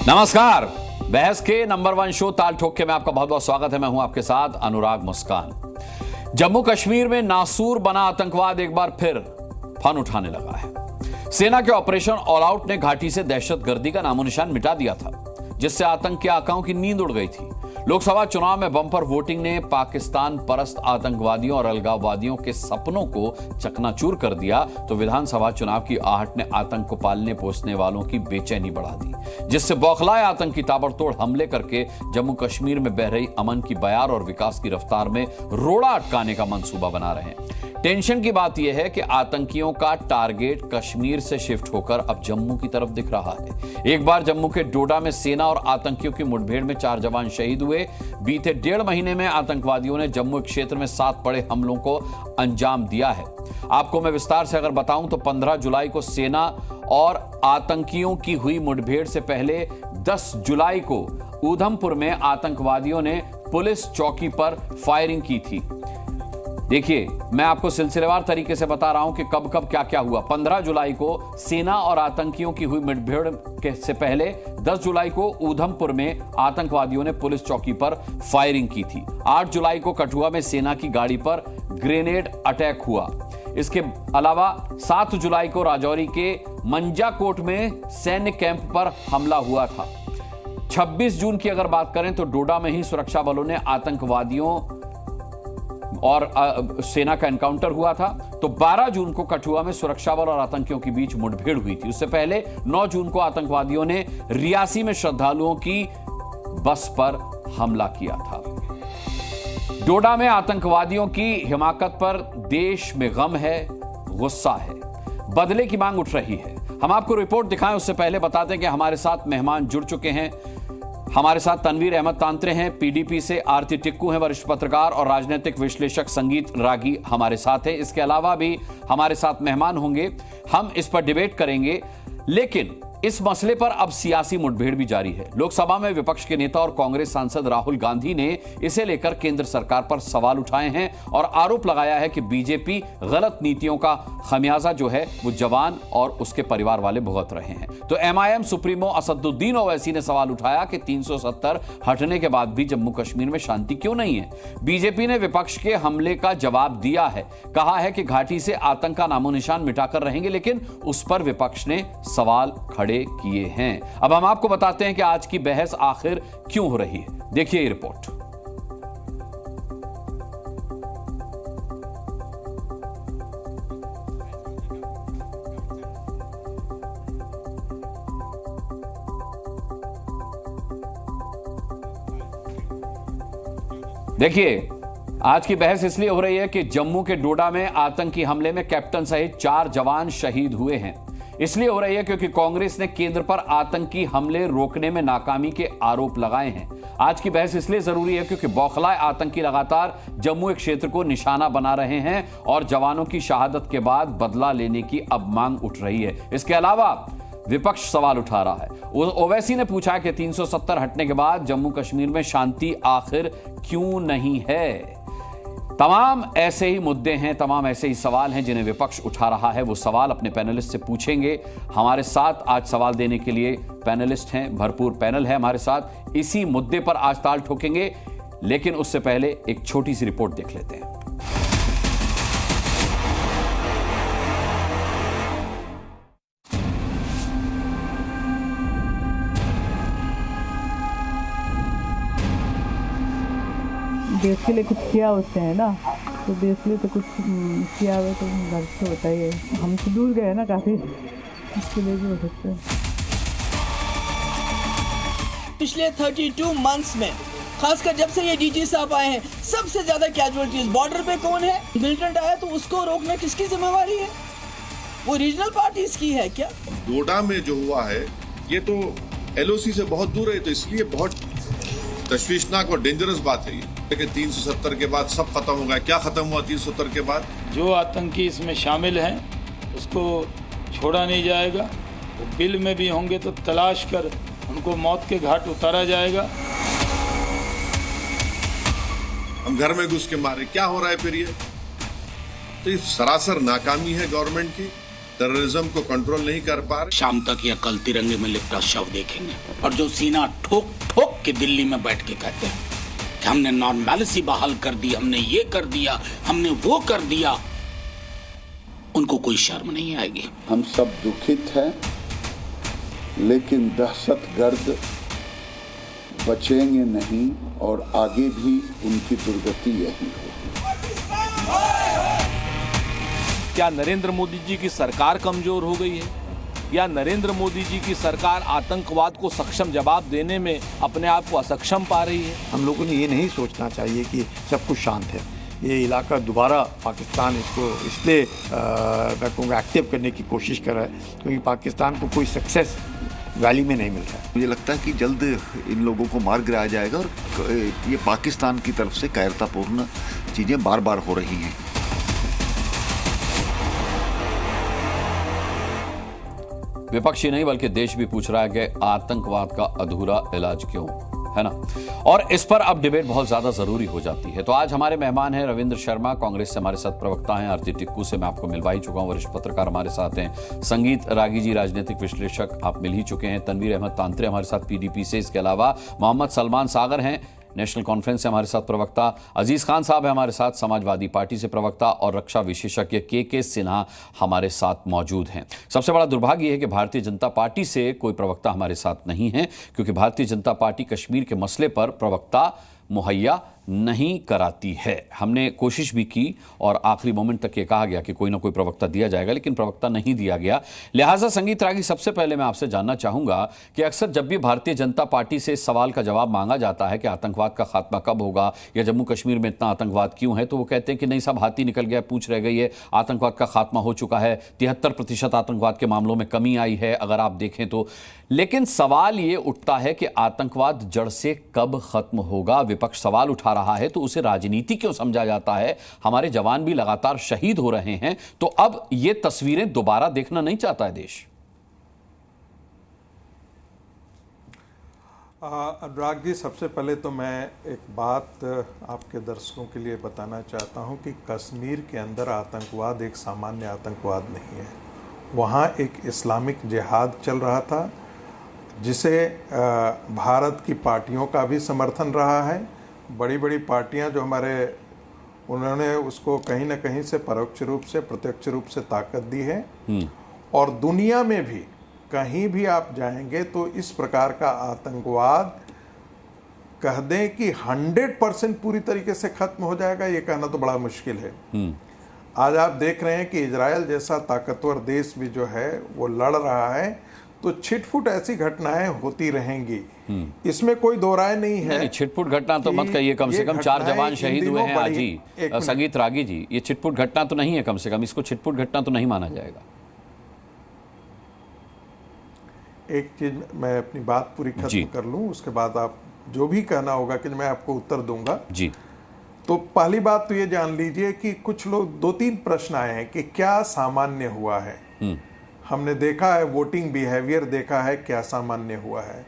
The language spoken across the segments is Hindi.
नमस्कार। बहस के नंबर 1 शो ताल ठोक के में आपका बहुत बहुत स्वागत है। मैं हूं आपके साथ अनुराग मुस्कान। जम्मू कश्मीर में नासूर बना आतंकवाद एक बार फिर फन उठाने लगा है। सेना के ऑपरेशन ऑल आउट ने घाटी से दहशतगर्दी का नामो निशान मिटा दिया था, जिससे आतंक के आकाओं की नींद उड़ गई थी। लोकसभा चुनाव में बम्पर वोटिंग ने पाकिस्तान परस्त आतंकवादियों और अलगाववादियों के सपनों को चकनाचूर कर दिया, तो विधानसभा चुनाव की आहट ने आतंक को पालने पोसने वालों की बेचैनी बढ़ा दी, जिससे बौखलाए आतंकी ताबड़तोड़ हमले करके जम्मू कश्मीर में बह रही अमन की बयार और विकास की रफ्तार में रोड़ा अटकाने का मंसूबा बना रहे हैं। टेंशन की बात यह है कि आतंकियों का टारगेट कश्मीर से शिफ्ट होकर अब जम्मू की तरफ दिख रहा है। एक बार जम्मू के डोडा में सेना और आतंकियों की मुठभेड़ में 4 जवान शहीद हुए। बीते 1.5 महीने में आतंकवादियों ने जम्मू क्षेत्र में 7 बड़े हमलों को अंजाम दिया है। आपको मैं विस्तार से अगर बताऊं तो 15 जुलाई को सेना और आतंकियों की हुई मुठभेड़ से पहले 10 जुलाई को ऊधमपुर में आतंकवादियों ने पुलिस चौकी पर फायरिंग की थी। देखिए, मैं आपको सिलसिलेवार तरीके से बता रहा हूं कि कब कब क्या क्या हुआ। 15 जुलाई को सेना और आतंकियों की हुई मुठभेड़ से पहले 10 जुलाई को ऊधमपुर में आतंकवादियों ने पुलिस चौकी पर फायरिंग की थी। 8 जुलाई को कठुआ में सेना की गाड़ी पर ग्रेनेड अटैक हुआ। इसके अलावा 7 जुलाई को राजौरी के मंजाकोट में सैन्य कैंप पर हमला हुआ था। 26 जून की अगर बात करें तो डोडा में ही सुरक्षा बलों ने आतंकवादियों और सेना का एनकाउंटर हुआ था। तो 12 जून को कठुआ में सुरक्षा बल और आतंकियों के बीच मुठभेड़ हुई थी। उससे पहले 9 जून को आतंकवादियों ने रियासी में श्रद्धालुओं की बस पर हमला किया था। डोडा में आतंकवादियों की हिमाकत पर देश में गम है, गुस्सा है, बदले की मांग उठ रही है। हम आपको रिपोर्ट दिखाएं उससे पहले बताते हैं कि हमारे साथ मेहमान जुड़ चुके हैं। हमारे साथ तनवीर अहमद तांत्रे हैं, पीडीपी से आरती टिक्कू हैं, वरिष्ठ पत्रकार और राजनीतिक विश्लेषक संगीत रागी हमारे साथ हैं। इसके अलावा भी हमारे साथ मेहमान होंगे, हम इस पर डिबेट करेंगे। लेकिन इस मसले पर अब सियासी मुठभेड़ भी जारी है। लोकसभा में विपक्ष के नेता और कांग्रेस सांसद राहुल गांधी ने इसे लेकर केंद्र सरकार पर सवाल उठाए हैं और आरोप लगाया है कि बीजेपी गलत नीतियों का खमियाजा जो है वो जवान और उसके परिवार वाले भुगत रहे हैं। तो एमआईएम सुप्रीमो असदुद्दीन ओवैसी ने सवाल उठाया कि 370 हटने के बाद भी जम्मू कश्मीर में शांति क्यों नहीं है। बीजेपी ने विपक्ष के हमले का जवाब दिया है, कहा है कि घाटी से आतंक का नामो निशान मिटाकर रहेंगे, लेकिन उस पर विपक्ष ने सवाल खड़े किए हैं। अब हम आपको बताते हैं कि आज की बहस आखिर क्यों हो रही है। देखिए ये रिपोर्ट। देखिए, आज की बहस इसलिए हो रही है कि जम्मू के डोडा में आतंकी हमले में कैप्टन सहित 4 जवान शहीद हुए हैं। इसलिए हो रही है क्योंकि कांग्रेस ने केंद्र पर आतंकी हमले रोकने में नाकामी के आरोप लगाए हैं। आज की बहस इसलिए जरूरी है क्योंकि बौखलाए आतंकी लगातार जम्मू क्षेत्र को निशाना बना रहे हैं और जवानों की शहादत के बाद बदला लेने की अब मांग उठ रही है। इसके अलावा विपक्ष सवाल उठा रहा है। ओवैसी ने पूछा कि 370 हटने के बाद जम्मू कश्मीर में शांति आखिर क्यों नहीं है। तमाम ऐसे ही मुद्दे हैं, तमाम ऐसे ही सवाल हैं जिन्हें विपक्ष उठा रहा है। वो सवाल अपने पैनलिस्ट से पूछेंगे। हमारे साथ आज सवाल देने के लिए पैनलिस्ट हैं, भरपूर पैनल है हमारे साथ। इसी मुद्दे पर आज ताल ठोकेंगे, लेकिन उससे पहले एक छोटी सी रिपोर्ट देख लेते हैं। देश के लिए कुछ किया उसने, है ना, तो देश के लिए तो कुछ किया हुआ तो घर से होता ही है। हम तो दूर गए ना काफ़ी, इसके लिए भी हो सकता है। पिछले 32 मंथ्स में, खासकर जब से ये डीजी साहब आए हैं, सबसे ज्यादा कैजुअलिटीज बॉर्डर पे कौन है? मिलिटेंट आया तो उसको रोकना किसकी जिम्मेवारी है? वो रीजनल पार्टीज की है क्या? डोडा में जो हुआ है ये तो एलओसी से बहुत दूर है, तो इसलिए बहुत तशवीशनाक और डेंजरस बात है ये। लेकिन 370 के बाद सब खत्म हो गया। क्या खत्म हुआ 370 के बाद? जो आतंकी इसमें शामिल हैं उसको छोड़ा नहीं जाएगा। वो बिल में भी होंगे तो तलाश कर उनको मौत के घाट उतारा जाएगा। हम घर में घुस के मारे, क्या हो रहा है फिर ये? तो ये सरासर नाकामी है गवर्नमेंट की। टेररिज्म को कंट्रोल नहीं कर पा रहे। शाम तक या कल तिरंगे में लिपटा शव देखेंगे और जो सीना ठोक ठोक के दिल्ली में बैठ के कहते हैं कि हमने नॉर्मैलिटी बहाल कर दी, हमने ये कर दिया, हमने वो कर दिया, उनको कोई शर्म नहीं आएगी। हम सब दुखित हैं, लेकिन दहशतगर्द बचेंगे नहीं और आगे भी उनकी दुर्गति यही होगी। क्या नरेंद्र मोदी जी की सरकार कमजोर हो गई है या नरेंद्र मोदी जी की सरकार आतंकवाद को सक्षम जवाब देने में अपने आप को असक्षम पा रही है? हम लोगों ने ये नहीं सोचना चाहिए कि सब कुछ शांत है। ये इलाका दोबारा पाकिस्तान इसको इसलिए मैं कहूँगा एक्टिव करने की कोशिश कर रहा है क्योंकि पाकिस्तान को कोई सक्सेस वैली में नहीं मिल रहा है। मुझे लगता है कि जल्द इन लोगों को मार गिराया जाएगा और ये पाकिस्तान की तरफ से कायरतापूर्ण चीज़ें बार बार हो रही हैं। विपक्ष ही नहीं बल्कि देश भी पूछ रहा है कि आतंकवाद का अधूरा इलाज क्यों, है ना। और इस पर अब डिबेट बहुत ज्यादा जरूरी हो जाती है। तो आज हमारे मेहमान हैं रविंद्र शर्मा, कांग्रेस से हमारे साथ प्रवक्ता हैं। आरती टिक्कू से मैं आपको मिलवा ही चुका हूं, वरिष्ठ पत्रकार हमारे साथ हैं। संगीत रागी जी, राजनीतिक विश्लेषक, आप मिल ही चुके हैं। तनवीर अहमद तांत्रे हमारे साथ पीडीपी से। इसके अलावा मोहम्मद सलमान सागर हैं, नेशनल कॉन्फ्रेंस से हमारे साथ प्रवक्ता। अजीज खान साहब है हमारे साथ, समाजवादी पार्टी से प्रवक्ता। और रक्षा विशेषज्ञ के सिन्हा हमारे साथ मौजूद हैं। सबसे बड़ा दुर्भाग्य है कि भारतीय जनता पार्टी से कोई प्रवक्ता हमारे साथ नहीं है, क्योंकि भारतीय जनता पार्टी कश्मीर के मसले पर प्रवक्ता मुहैया नहीं कराती है। हमने कोशिश भी की और आखिरी मोमेंट तक ये कहा गया कि कोई ना कोई प्रवक्ता दिया जाएगा, लेकिन प्रवक्ता नहीं दिया गया। लिहाजा संगीत रागी, सबसे पहले मैं आपसे जानना चाहूंगा कि अक्सर जब भी भारतीय जनता पार्टी से इस सवाल का जवाब मांगा जाता है कि आतंकवाद का खात्मा कब होगा या जम्मू कश्मीर में इतना आतंकवाद क्यों है, तो वो कहते हैं कि नहीं साहब, हाथी निकल गया, पूंछ रह गई है, आतंकवाद का खात्मा हो चुका है, 73% आतंकवाद के मामलों में कमी आई है अगर आप देखें तो। लेकिन सवाल ये उठता है कि आतंकवाद जड़ से कब खत्म होगा। विपक्ष सवाल उठा रहा है तो उसे राजनीति क्यों समझा जाता है? हमारे जवान भी लगातार शहीद हो रहे हैं, तो अब ये तस्वीरें दोबारा देखना नहीं चाहता है देश। अनुराग जी, सबसे पहले तो मैं एक बात आपके दर्शकों के लिए बताना चाहता हूं कि कश्मीर के अंदर आतंकवाद एक सामान्य आतंकवाद नहीं है। वहां एक इस्लामिक जिहाद चल रहा था, जिसे भारत की पार्टियों का भी समर्थन रहा है। बड़ी बड़ी पार्टियां जो हमारे, उन्होंने उसको कहीं ना कहीं से परोक्ष रूप से, प्रत्यक्ष रूप से ताकत दी है। और दुनिया में भी कहीं भी आप जाएंगे तो इस प्रकार का आतंकवाद कह दें कि 100% पूरी तरीके से खत्म हो जाएगा, ये कहना तो बड़ा मुश्किल है। आज आप देख रहे हैं कि इजराइल जैसा ताकतवर देश भी जो है वो लड़ रहा है, तो छिटफुट ऐसी घटनाएं होती रहेंगी, इसमें कोई दो राय नहीं है। नहीं, छिटपुट घटना तो मत कहिए, कम से कम 4 जवान शहीद हुए हैं आज ही। संगीत रागी जी, ये छिटपुट घटना तो नहीं है, कम से कम इसको छिटपुट घटना तो नहीं माना जाएगा। एक चीज मैं अपनी बात पूरी खत्म कर लूं, उसके बाद आप जो भी कहना होगा कि मैं आपको उत्तर दूंगा जी। तो पहली बात तो ये जान लीजिए कि कुछ लोग 2-3 प्रश्न आए हैं कि क्या सामान्य हुआ है। हमने देखा है, वोटिंग बिहेवियर देखा है, क्या सामान्य हुआ है।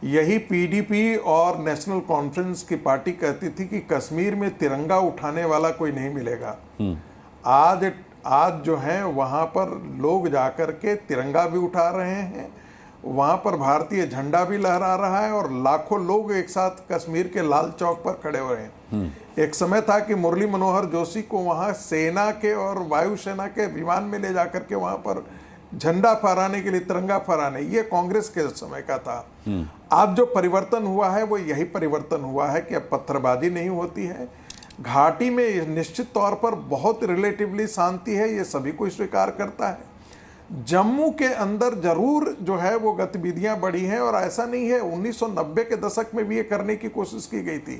यही पीडीपी और नेशनल कॉन्फ्रेंस की पार्टी कहती थी कि कश्मीर में तिरंगा उठाने वाला कोई नहीं मिलेगा। आज जो है वहां पर लोग जाकर के तिरंगा भी उठा रहे हैं, वहां पर भारतीय झंडा भी लहरा रहा है और लाखों लोग एक साथ कश्मीर के लाल चौक पर खड़े हो रहे हैं। एक समय था कि मुरली मनोहर जोशी को वहां सेना के और वायुसेना के विमान में ले जाकर के वहां पर झंडा फहराने के लिए, तिरंगा फहराने, ये कांग्रेस के समय का था। आज जो परिवर्तन हुआ है वो यही परिवर्तन हुआ है कि अब पत्थरबाजी नहीं होती है। घाटी में निश्चित तौर पर बहुत रिलेटिवली शांति है, ये सभी को स्वीकार करता है। जम्मू के अंदर जरूर जो है वो गतिविधियां बढ़ी हैं, और ऐसा नहीं है, 1990 के दशक में भी ये करने की कोशिश की गई थी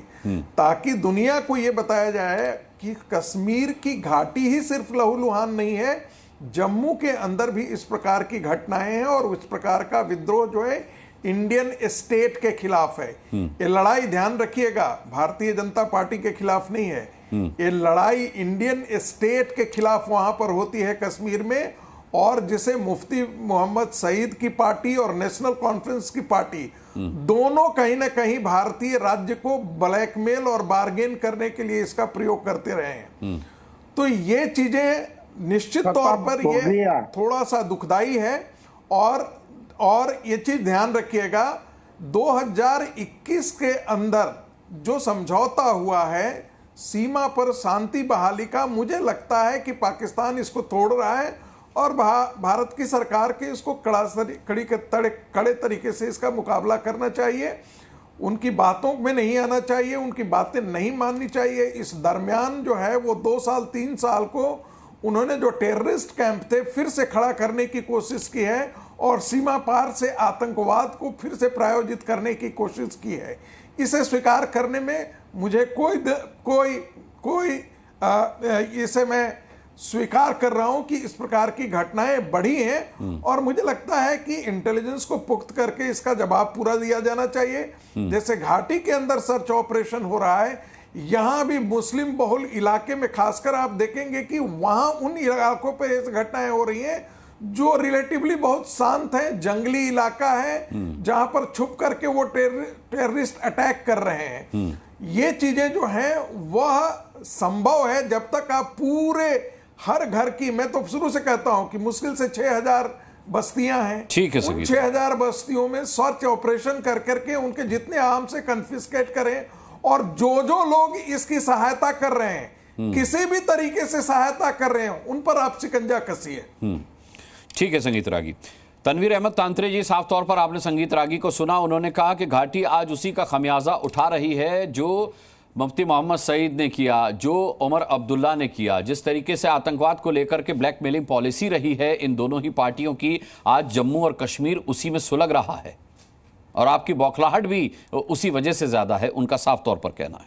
ताकि दुनिया को ये बताया जाए कि कश्मीर की घाटी ही सिर्फ लहूलुहान नहीं है, जम्मू के अंदर भी इस प्रकार की घटनाएं हैं और इस प्रकार का विद्रोह जो है इंडियन स्टेट के खिलाफ है। ये लड़ाई, ध्यान रखिएगा, भारतीय जनता पार्टी के खिलाफ नहीं है, ये लड़ाई इंडियन स्टेट के खिलाफ वहां पर होती है कश्मीर में। और जिसे मुफ्ती मोहम्मद सईद की पार्टी और नेशनल कॉन्फ्रेंस की पार्टी दोनों कहीं ना कहीं भारतीय राज्य को ब्लैकमेल और बार्गेन करने के लिए इसका प्रयोग करते रहे हैं। तो ये चीजें निश्चित तौर पर ये थोड़ा सा दुखदाई है। और ये चीज ध्यान रखिएगा, 2021 के अंदर जो समझौता हुआ है सीमा पर शांति बहाली का, मुझे लगता है कि पाकिस्तान इसको तोड़ रहा है और भारत की सरकार के इसको कड़े तरीके से इसका मुकाबला करना चाहिए। उनकी बातों में नहीं आना चाहिए, उनकी बातें नहीं माननी चाहिए। इस दरमियान जो है वो 2 साल 3 साल को उन्होंने जो टेररिस्ट कैंप थे फिर से खड़ा करने की कोशिश की है और सीमा पार से आतंकवाद को फिर से प्रायोजित करने की कोशिश की है। इसे स्वीकार करने में मुझे इसे मैं स्वीकार कर रहा हूं कि इस प्रकार की घटनाएं बढ़ी हैं और मुझे लगता है कि इंटेलिजेंस को पुख्त करके इसका जवाब पूरा दिया जाना चाहिए। जैसे घाटी के अंदर सर्च ऑपरेशन हो रहा है, यहां भी मुस्लिम बहुल इलाके में खासकर आप देखेंगे कि वहां उन इलाकों पर ऐसी घटनाएं हो रही हैं जो रिलेटिवली बहुत शांत है, जंगली इलाका है, जहां पर छुप करके वो टेररिस्ट अटैक कर रहे हैं। ये चीजें जो हैं वह संभव है जब तक आप पूरे हर घर की, मैं तो शुरू से कहता हूं कि मुश्किल से 6000 बस्तियां हैं, ठीक है, उन 6000 बस्तियों में सर्च ऑपरेशन कर करके उनके जितने आम से कन्फिस्केट करें और जो लोग इसकी सहायता कर रहे हैं, किसी भी तरीके से सहायता कर रहे हैं, उन पर आप शिकंजा कसिए। ठीक है संगीत रागी। तनवीर अहमद तांत्रे जी, साफ तौर पर आपने संगीत रागी को सुना, उन्होंने कहा कि घाटी आज उसी का खमियाजा उठा रही है जो मुफ्ती मोहम्मद सईद ने किया, जो उमर अब्दुल्ला ने किया। जिस तरीके से आतंकवाद को लेकर के ब्लैकमेलिंग पॉलिसी रही है इन दोनों ही पार्टियों की, आज जम्मू और कश्मीर उसी में सुलग रहा है और आपकी बौखलाहट भी उसी वजह से ज्यादा है, उनका साफ तौर पर कहना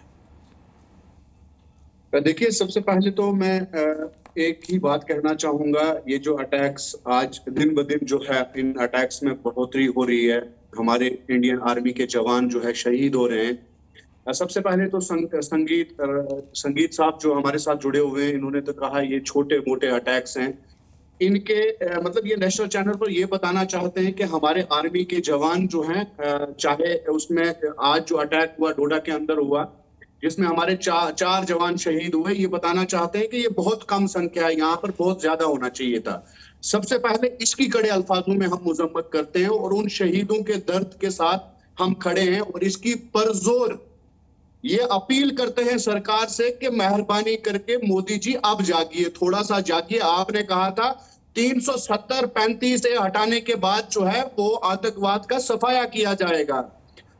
है। देखिए, सबसे पहले तो मैं एक ही बात कहना चाहूंगा, ये जो अटैक्स आज दिन ब दिन जो है इन अटैक्स में बढ़ोतरी हो रही है, हमारे इंडियन आर्मी के जवान जो है शहीद हो रहे हैं। सबसे पहले तो संगीत साहब जो हमारे साथ जुड़े हुए हैं, इन्होंने तो कहा ये छोटे मोटे अटैक्स हैं। इनके मतलब ये नेशनल चैनल पर ये बताना चाहते हैं कि हमारे आर्मी के जवान जो हैं, चाहे उसमें आज जो अटैक हुआ डोडा के अंदर हुआ जिसमें हमारे 4 जवान शहीद हुए, ये बताना चाहते हैं कि ये बहुत कम संख्या है, यहाँ पर बहुत ज्यादा होना चाहिए था। सबसे पहले इसकी कड़े अल्फाजों में हम मुजम्मत करते हैं और उन शहीदों के दर्द के साथ हम खड़े हैं और इसकी परजोर ये अपील करते हैं सरकार से कि मेहरबानी करके मोदी जी अब जागिए, थोड़ा सा जागिए। आपने कहा था 370-35 से हटाने के बाद जो है वो आतंकवाद का सफाया किया जाएगा।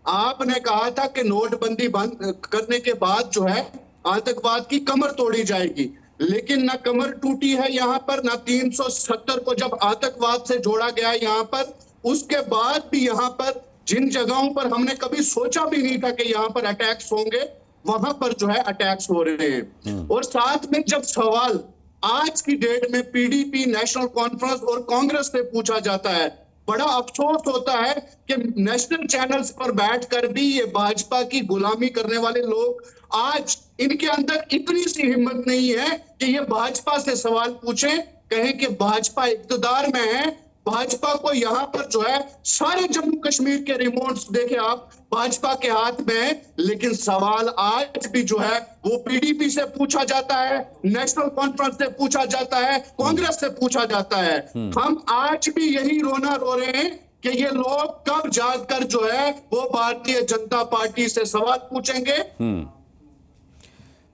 आपने कहा था कि नोटबंदी बंद करने के बाद जो है आतंकवाद की कमर तोड़ी जाएगी, लेकिन ना कमर टूटी है यहाँ पर, ना 370 को जब आतंकवाद से जोड़ा गया यहाँ पर, उसके बाद भी यहाँ पर जिन जगहों पर हमने कभी सोचा भी नहीं था कि यहाँ पर अटैक्स होंगे, वहां पर जो है अटैक्स हो रहे हैं। और साथ में जब सवाल आज की डेट में पीडीपी, नेशनल कॉन्फ्रेंस और कांग्रेस से पूछा जाता है, बड़ा अफसोस होता है कि नेशनल चैनल्स पर बैठकर भी ये भाजपा की गुलामी करने वाले लोग, आज इनके अंदर इतनी सी हिम्मत नहीं है कि ये भाजपा से सवाल पूछें, कहें कि भाजपा इक्तदार में है, भाजपा को यहाँ पर जो है सारे जम्मू कश्मीर के रिमोट्स देखे आप भाजपा के हाथ में है। लेकिन सवाल आज भी जो है वो पीडीपी से पूछा जाता है, नेशनल कॉन्फ्रेंस से पूछा जाता है, कांग्रेस से पूछा जाता है। हम आज भी यही रोना रो रहे हैं कि ये लोग कब जाकर जो है वो भारतीय जनता पार्टी से सवाल पूछेंगे।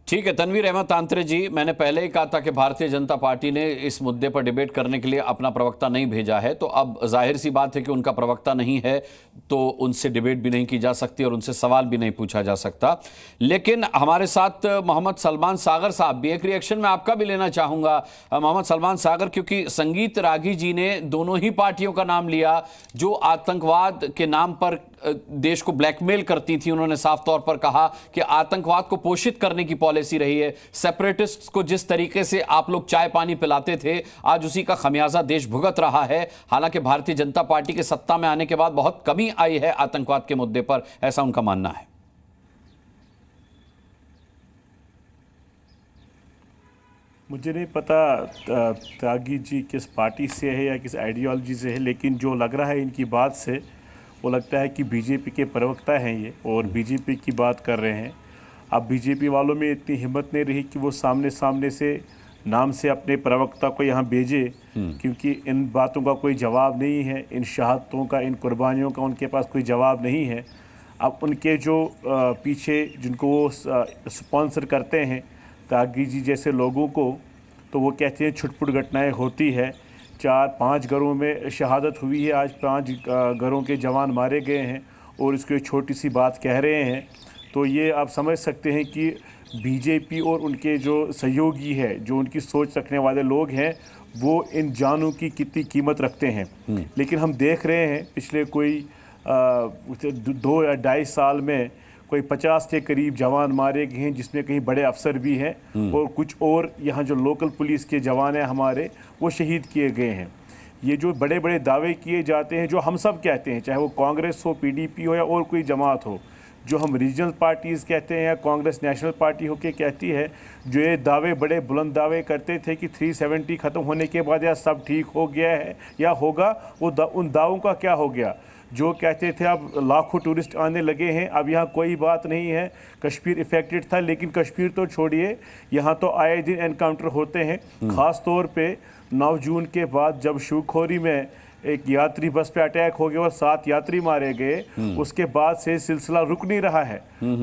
ठीक है तनवीर अहमद तांत्रे जी, मैंने पहले ही कहा था कि भारतीय जनता पार्टी ने इस मुद्दे पर डिबेट करने के लिए अपना प्रवक्ता नहीं भेजा है, तो अब जाहिर सी बात है कि उनका प्रवक्ता नहीं है तो उनसे डिबेट भी नहीं की जा सकती और उनसे सवाल भी नहीं पूछा जा सकता। लेकिन हमारे साथ मोहम्मद सलमान सागर साहब भी, एक रिएक्शन मैं आपका भी लेना चाहूँगा मोहम्मद सलमान सागर, क्योंकि संगीत रागी जी ने दोनों ही पार्टियों का नाम लिया जो आतंकवाद के नाम पर देश को ब्लैकमेल करती थी। उन्होंने साफ तौर पर कहा कि आतंकवाद को पोषित करने की पॉलिसी रही है। सेपरेटिस्ट्स को जिस तरीके से आप लोग चाय पानी पिलाते थे, आज उसी का खमियाजा देश भुगत रहा है। हालांकि भारतीय जनता पार्टी के सत्ता में आने के बाद बहुत कमी आई है आतंकवाद के मुद्दे पर, ऐसा उनका मानना है। मुझे नहीं पता त्यागी जी किस पार्टी से है या किस आइडियोलॉजी से है, लेकिन जो लग रहा है इनकी बात से वो लगता है कि बीजेपी के प्रवक्ता हैं ये और बीजेपी की बात कर रहे हैं। अब बीजेपी वालों में इतनी हिम्मत नहीं रही कि वो सामने से नाम से अपने प्रवक्ता को यहाँ भेजे, क्योंकि इन बातों का कोई जवाब नहीं है, इन शहादतों का, इन कुर्बानियों का उनके पास कोई जवाब नहीं है। अब उनके जो पीछे जिनको वो स्पॉन्सर करते हैं त्यागी जी जैसे लोगों को, तो वो कहते हैं छुटपुट घटनाएं होती है। 4-5 घरों में शहादत हुई है, आज 5 घरों के जवान मारे गए हैं और इसको एक छोटी सी बात कह रहे हैं। तो ये आप समझ सकते हैं कि बीजेपी और उनके जो सहयोगी है, जो उनकी सोच रखने वाले लोग हैं, वो इन जानों की कितनी कीमत रखते हैं। लेकिन हम देख रहे हैं पिछले कोई 2 या 2.5 साल में कोई 50 के करीब जवान मारे गए हैं, जिसमें कहीं बड़े अफसर भी हैं और कुछ और यहाँ जो लोकल पुलिस के जवान हैं हमारे, वो शहीद किए गए हैं। ये जो बड़े बड़े दावे किए जाते हैं, जो हम सब कहते हैं, चाहे वो कांग्रेस हो, पीडीपी हो या और कोई जमात हो, जो हम रीजनल पार्टीज़ कहते हैं या कांग्रेस नेशनल पार्टी होके कहती है, जो ये दावे बड़े बुलंद दावे करते थे कि 370 ख़त्म होने के बाद या सब ठीक हो गया है या होगा, वो उन दावों का क्या हो गया? जो कहते थे अब लाखों टूरिस्ट आने लगे हैं, अब यहाँ कोई बात नहीं है, कश्मीर इफेक्टेड था। लेकिन कश्मीर तो छोड़िए, यहाँ तो आए दिन एनकाउंटर होते हैं। ख़ास तौर पे 9 जून के बाद जब शिवखोरी में एक यात्री बस पे अटैक हो गया और 7 यात्री मारे गए, उसके बाद से सिलसिला रुक नहीं रहा है।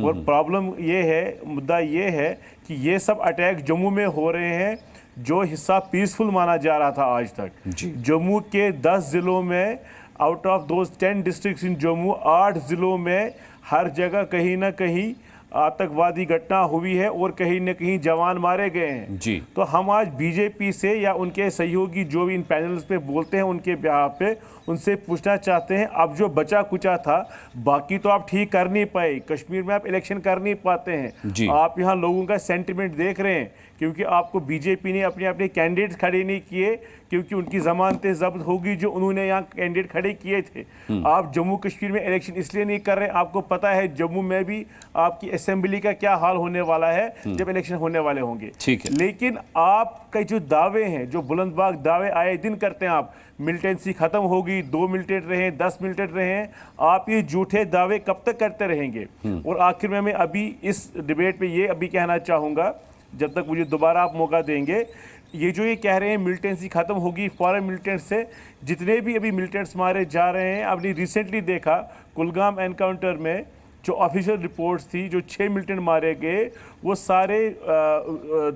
और प्रॉब्लम ये है, मुद्दा ये है कि ये सब अटैक जम्मू में हो रहे हैं, जो हिस्सा पीसफुल माना जा रहा था आज तक। जम्मू के 10 ज़िलों में, आउट ऑफ दोज 10 डिस्ट्रिक्ट्स इन जम्मू, 8 ज़िलों में हर जगह कहीं ना कहीं आतंकवादी घटना हुई है और कहीं न कहीं जवान मारे गए हैं। जी। तो हम आज बीजेपी से या उनके सहयोगी जो भी इन पैनल्स पे बोलते हैं उनके बिहार पे, उनसे पूछना चाहते हैं, अब जो बचा कुचा था, बाकी तो आप ठीक कर नहीं पाए, कश्मीर में आप इलेक्शन कर नहीं पाते हैं, आप यहाँ लोगों का सेंटिमेंट देख रहे हैं, क्योंकि आपको बीजेपी ने अपने अपने कैंडिडेट खड़े नहीं किए, क्योंकि उनकी जमानतें जब्त होगी जो उन्होंने यहाँ कैंडिडेट खड़े किए थे। आप जम्मू कश्मीर में इलेक्शन इसलिए नहीं कर रहे, आपको पता है जम्मू में भी आपकी असेंबली का क्या हाल होने वाला है जब इलेक्शन होने वाले होंगे। ठीक है। लेकिन आपके जो दावे हैं, जो बुलंदबाग दावे आए दिन करते हैं आप, मिलिटेंसी खत्म होगी, 2 मिलिटेंट रहे, 10 मिलिटेंट रहे, आप ये झूठे दावे कब तक करते रहेंगे? और आखिर में मैं अभी इस डिबेट पे ये अभी कहना चाहूँगा, जब तक मुझे दोबारा आप मौका देंगे, ये जो ये कह रहे हैं मिलिटेंसी खत्म होगी, फॉरेन मिलिटेंट से जितने भी अभी मिलिटेंट्स मारे जा रहे हैं, आपने रिसेंटली देखा कुलगाम एनकाउंटर में जो ऑफिशियल रिपोर्ट्स थी, जो 6 मिलिटेंट मारे गए, वो सारे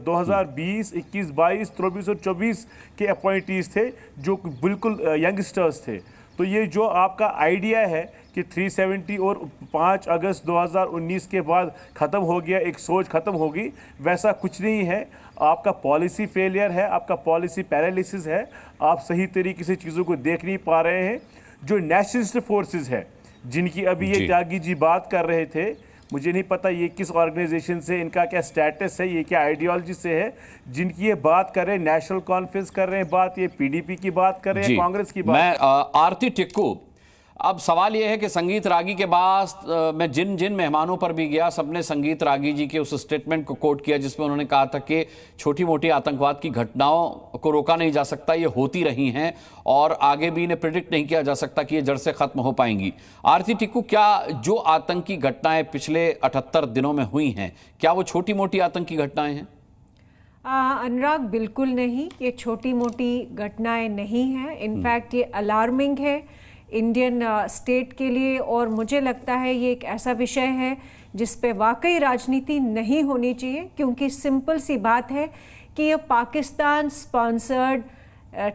2020, 21, 22, 23 और 24 के अपॉइंटीज थे, जो बिल्कुल यंगस्टर्स थे। तो ये जो आपका आइडिया है कि 370 और 5 अगस्त 2019 के बाद ख़त्म हो गया, एक सोच ख़त्म होगी, वैसा कुछ नहीं है। आपका पॉलिसी फेलियर है, आपका पॉलिसी पैरालिसिस है, आप सही तरीके से चीज़ों को देख नहीं पा रहे हैं। जो नेशनलिस्ट फोर्सेस है, जिनकी अभी ये त्यागी जी बात कर रहे थे, मुझे नहीं पता ये किस ऑर्गेनाइजेशन से, इनका क्या स्टेटस है, ये क्या आइडियोलॉजी से है, जिनकी ये बात कर रहे हैं, नेशनल कॉन्फ्रेंस कर रहे हैं बात, ये पीडीपी की बात कर रहे हैं, कांग्रेस की बात। मैं आरती टिक्कू, अब सवाल यह है कि संगीत रागी के बाद मैं जिन जिन मेहमानों पर भी गया, सबने संगीत रागी जी के उस स्टेटमेंट को कोट किया जिसमें उन्होंने कहा था कि छोटी मोटी आतंकवाद की घटनाओं को रोका नहीं जा सकता, ये होती रही हैं और आगे भी इन्हें प्रिडिक्ट नहीं किया जा सकता कि ये जड़ से खत्म हो पाएंगी। आरती टिक्कू, क्या जो आतंकी घटनाएं पिछले 78 दिनों में हुई हैं, क्या वो छोटी मोटी आतंकी घटनाएं हैं? अनुराग, बिल्कुल नहीं, ये छोटी मोटी घटनाएं नहीं हैं। इनफैक्ट ये अलार्मिंग है इंडियन स्टेट के लिए, और मुझे लगता है ये एक ऐसा विषय है जिस पे वाकई राजनीति नहीं होनी चाहिए, क्योंकि सिंपल सी बात है कि ये पाकिस्तान स्पॉन्सर्ड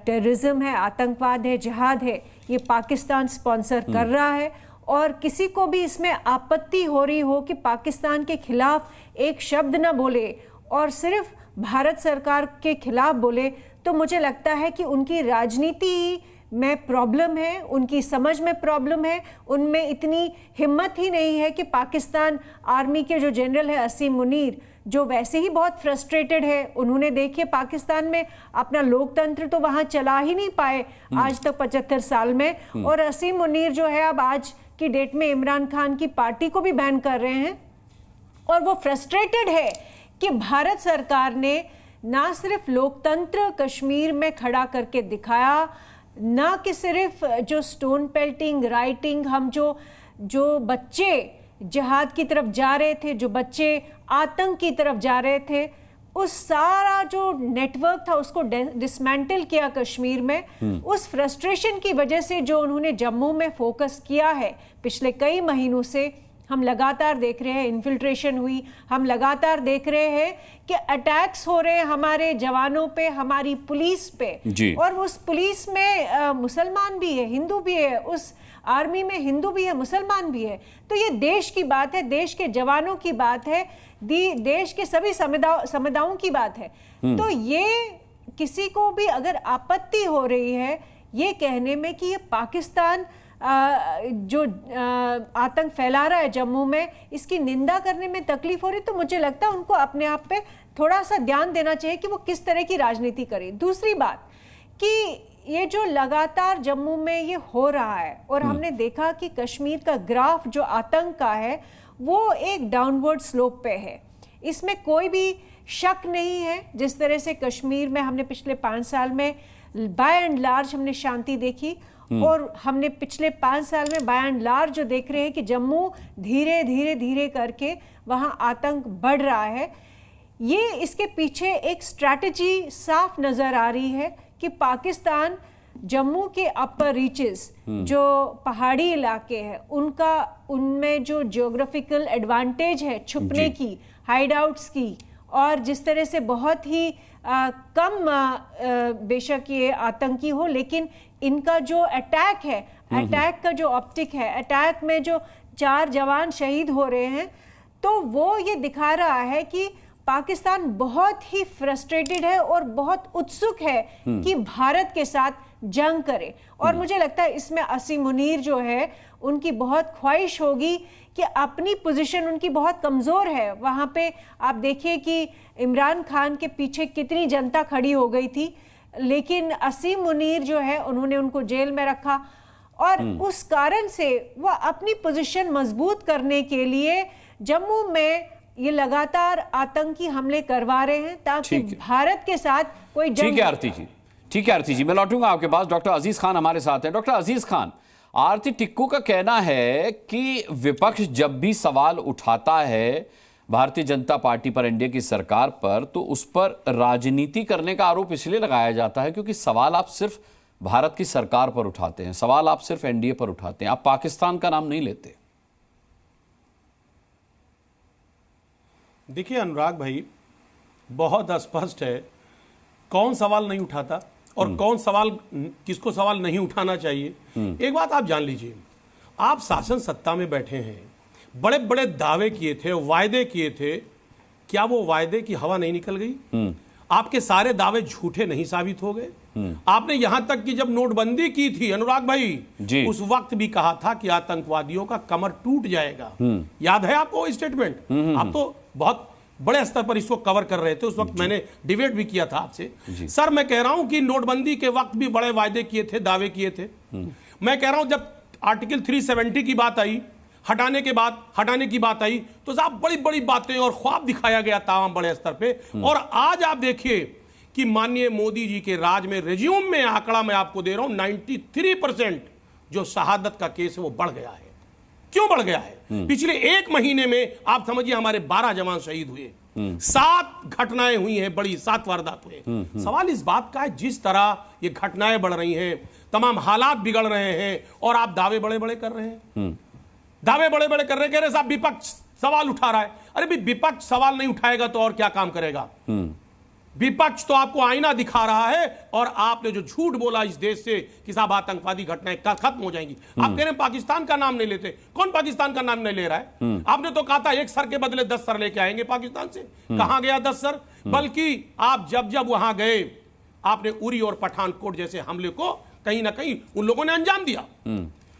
टेररिज्म है, आतंकवाद है, जिहाद है, ये पाकिस्तान स्पॉन्सर कर रहा है। और किसी को भी इसमें आपत्ति हो रही हो कि पाकिस्तान के खिलाफ एक शब्द ना बोले और सिर्फ भारत सरकार के खिलाफ बोले, तो मुझे लगता है कि उनकी राजनीति में प्रॉब्लम है, उनकी समझ में प्रॉब्लम है, उनमें इतनी हिम्मत ही नहीं है कि पाकिस्तान आर्मी के जो जनरल है असीम मुनीर, जो वैसे ही बहुत फ्रस्ट्रेटेड है, उन्होंने देखिए पाकिस्तान में अपना लोकतंत्र तो वहाँ चला ही नहीं पाए आज तक 75 साल में, और असीम मुनीर जो है अब आज की डेट में इमरान खान की पार्टी को भी बैन कर रहे हैं, और वो फ्रस्ट्रेटेड है कि भारत सरकार ने ना सिर्फ लोकतंत्र कश्मीर में खड़ा करके दिखाया, ना कि सिर्फ जो स्टोन पेल्टिंग, राइटिंग, हम जो बच्चे जिहाद की तरफ जा रहे थे, जो बच्चे आतंक की तरफ जा रहे थे, उस सारा जो नेटवर्क था उसको डिसमेंटल किया कश्मीर में। उस फ्रस्ट्रेशन की वजह से जो उन्होंने जम्मू में फोकस किया है पिछले कई महीनों से, हम लगातार देख रहे हैं इन्फिल्ट्रेशन हुई, हम लगातार देख रहे हैं कि अटैक्स हो रहे हैं हमारे जवानों पे, हमारी पुलिस पे, और उस पुलिस में मुसलमान भी है, हिंदू भी है, उस आर्मी में हिंदू भी है, मुसलमान भी है। तो ये देश की बात है, देश के जवानों की बात है, देश के सभी समुदायों की बात है। तो ये किसी को भी अगर आपत्ति हो रही है ये कहने में कि ये पाकिस्तान जो आतंक फैला रहा है जम्मू में, इसकी निंदा करने में तकलीफ हो रही, तो मुझे लगता है उनको अपने आप पे थोड़ा सा ध्यान देना चाहिए कि वो किस तरह की राजनीति करें। दूसरी बात कि ये जो लगातार जम्मू में ये हो रहा है, और हमने देखा कि कश्मीर का ग्राफ जो आतंक का है वो एक डाउनवर्ड स्लोप पे है, इसमें कोई भी शक नहीं है। जिस तरह से कश्मीर में हमने पिछले 5 साल में बाय एंड लार्ज हमने शांति देखी, और हमने पिछले 5 साल में बाय एंड लार्ज जो देख रहे हैं कि जम्मू धीरे धीरे धीरे करके वहां आतंक बढ़ रहा है। ये इसके पीछे एक स्ट्रैटेजी साफ नजर आ रही है कि पाकिस्तान जम्मू के अपर रीचेस जो पहाड़ी इलाके हैं उनमें जो जियोग्राफिकल एडवांटेज है छुपने की, हाइड आउट्स की, और जिस तरह से बहुत ही कम बेशक ये आतंकी हो, लेकिन इनका जो अटैक है, अटैक का जो ऑप्टिक है, अटैक में जो 4 जवान शहीद हो रहे हैं, तो वो ये दिखा रहा है कि पाकिस्तान बहुत ही फ्रस्ट्रेटेड है और बहुत उत्सुक है कि भारत के साथ जंग करे। और मुझे लगता है इसमें असीम मुनीर जो है उनकी बहुत ख्वाहिश होगी कि अपनी पोजीशन उनकी बहुत कमज़ोर है। वहाँ पे आप देखिए कि इमरान खान के पीछे कितनी जनता खड़ी हो गई थी, लेकिन असीम मुनीर जो है उन्होंने उनको जेल में रखा, और उस कारण से वह अपनी पोजीशन मजबूत करने के लिए जम्मू में ये लगातार आतंकी हमले करवा रहे हैं ताकि भारत के साथ कोई जंग। ठीक है आरती जी, मैं लौटूंगा आपके पास। डॉक्टर अजीज खान हमारे साथ हैं। डॉक्टर अजीज खान, आरती टिक्कू का कहना है कि विपक्ष जब भी सवाल उठाता है भारतीय जनता पार्टी पर, एनडीए की सरकार पर, तो उस पर राजनीति करने का आरोप इसलिए लगाया जाता है क्योंकि सवाल आप सिर्फ भारत की सरकार पर उठाते हैं, सवाल आप सिर्फ एनडीए पर उठाते हैं, आप पाकिस्तान का नाम नहीं लेते। देखिए अनुराग भाई, बहुत स्पष्ट है कौन सवाल नहीं उठाता और कौन सवाल, किसको सवाल नहीं उठाना चाहिए। एक बात आप जान लीजिए, आप शासन सत्ता में बैठे हैं, बड़े बड़े दावे किए थे, वायदे किए थे, क्या वो वायदे की हवा नहीं निकल गई? आपके सारे दावे झूठे नहीं साबित हो गए? आपने यहां तक कि जब नोटबंदी की थी अनुराग भाई, उस वक्त भी कहा था कि आतंकवादियों का कमर टूट जाएगा। याद है आपको वो स्टेटमेंट? आप तो बहुत बड़े स्तर पर इसको कवर कर रहे थे, उस वक्त मैंने डिबेट भी किया था आपसे। सर मैं कह रहा हूं कि नोटबंदी के वक्त भी बड़े वायदे किए थे, दावे किए थे। मैं कह रहा हूं जब आर्टिकल 370 की बात आई, हटाने की बात आई, तो साहब बड़ी बड़ी बातें और ख्वाब दिखाया गया तमाम बड़े स्तर पे। और आज आप देखिए कि माननीय मोदी जी के राज में, रिज्यूम में आंकड़ा मैं आपको दे रहा हूं, 93% जो शहादत का केस है वो बढ़ गया है। क्यों बढ़ गया है? पिछले 1 महीने में आप समझिए हमारे 12 जवान शहीद हुए, 7 घटनाएं हुई हैं, बड़ी 7 वारदात हुए। सवाल इस बात का है, जिस तरह ये घटनाएं बढ़ रही हैं, तमाम हालात बिगड़ रहे हैं, और आप दावे बड़े बड़े कर रहे हैं, दावे बड़े बड़े कर रहे हैं, कह रहे साहब विपक्ष सवाल उठा रहा है। अरे भी विपक्ष सवाल नहीं उठाएगा तो और क्या काम करेगा? विपक्ष तो आपको आईना दिखा रहा है, और आपने जो झूठ बोला इस देश से कि साहब आतंकवादी घटनाएं खत्म हो जाएंगी, आप कह रहे हैं पाकिस्तान का नाम नहीं लेते। कौन पाकिस्तान का नाम नहीं ले रहा है? आपने तो कहा था 1 सर के बदले 10 सर लेके आएंगे पाकिस्तान से। कहां गया 10 सर? बल्कि आप जब वहां गए, आपने उरी और पठानकोट जैसे हमले को कहीं ना कहीं उन लोगों ने अंजाम दिया।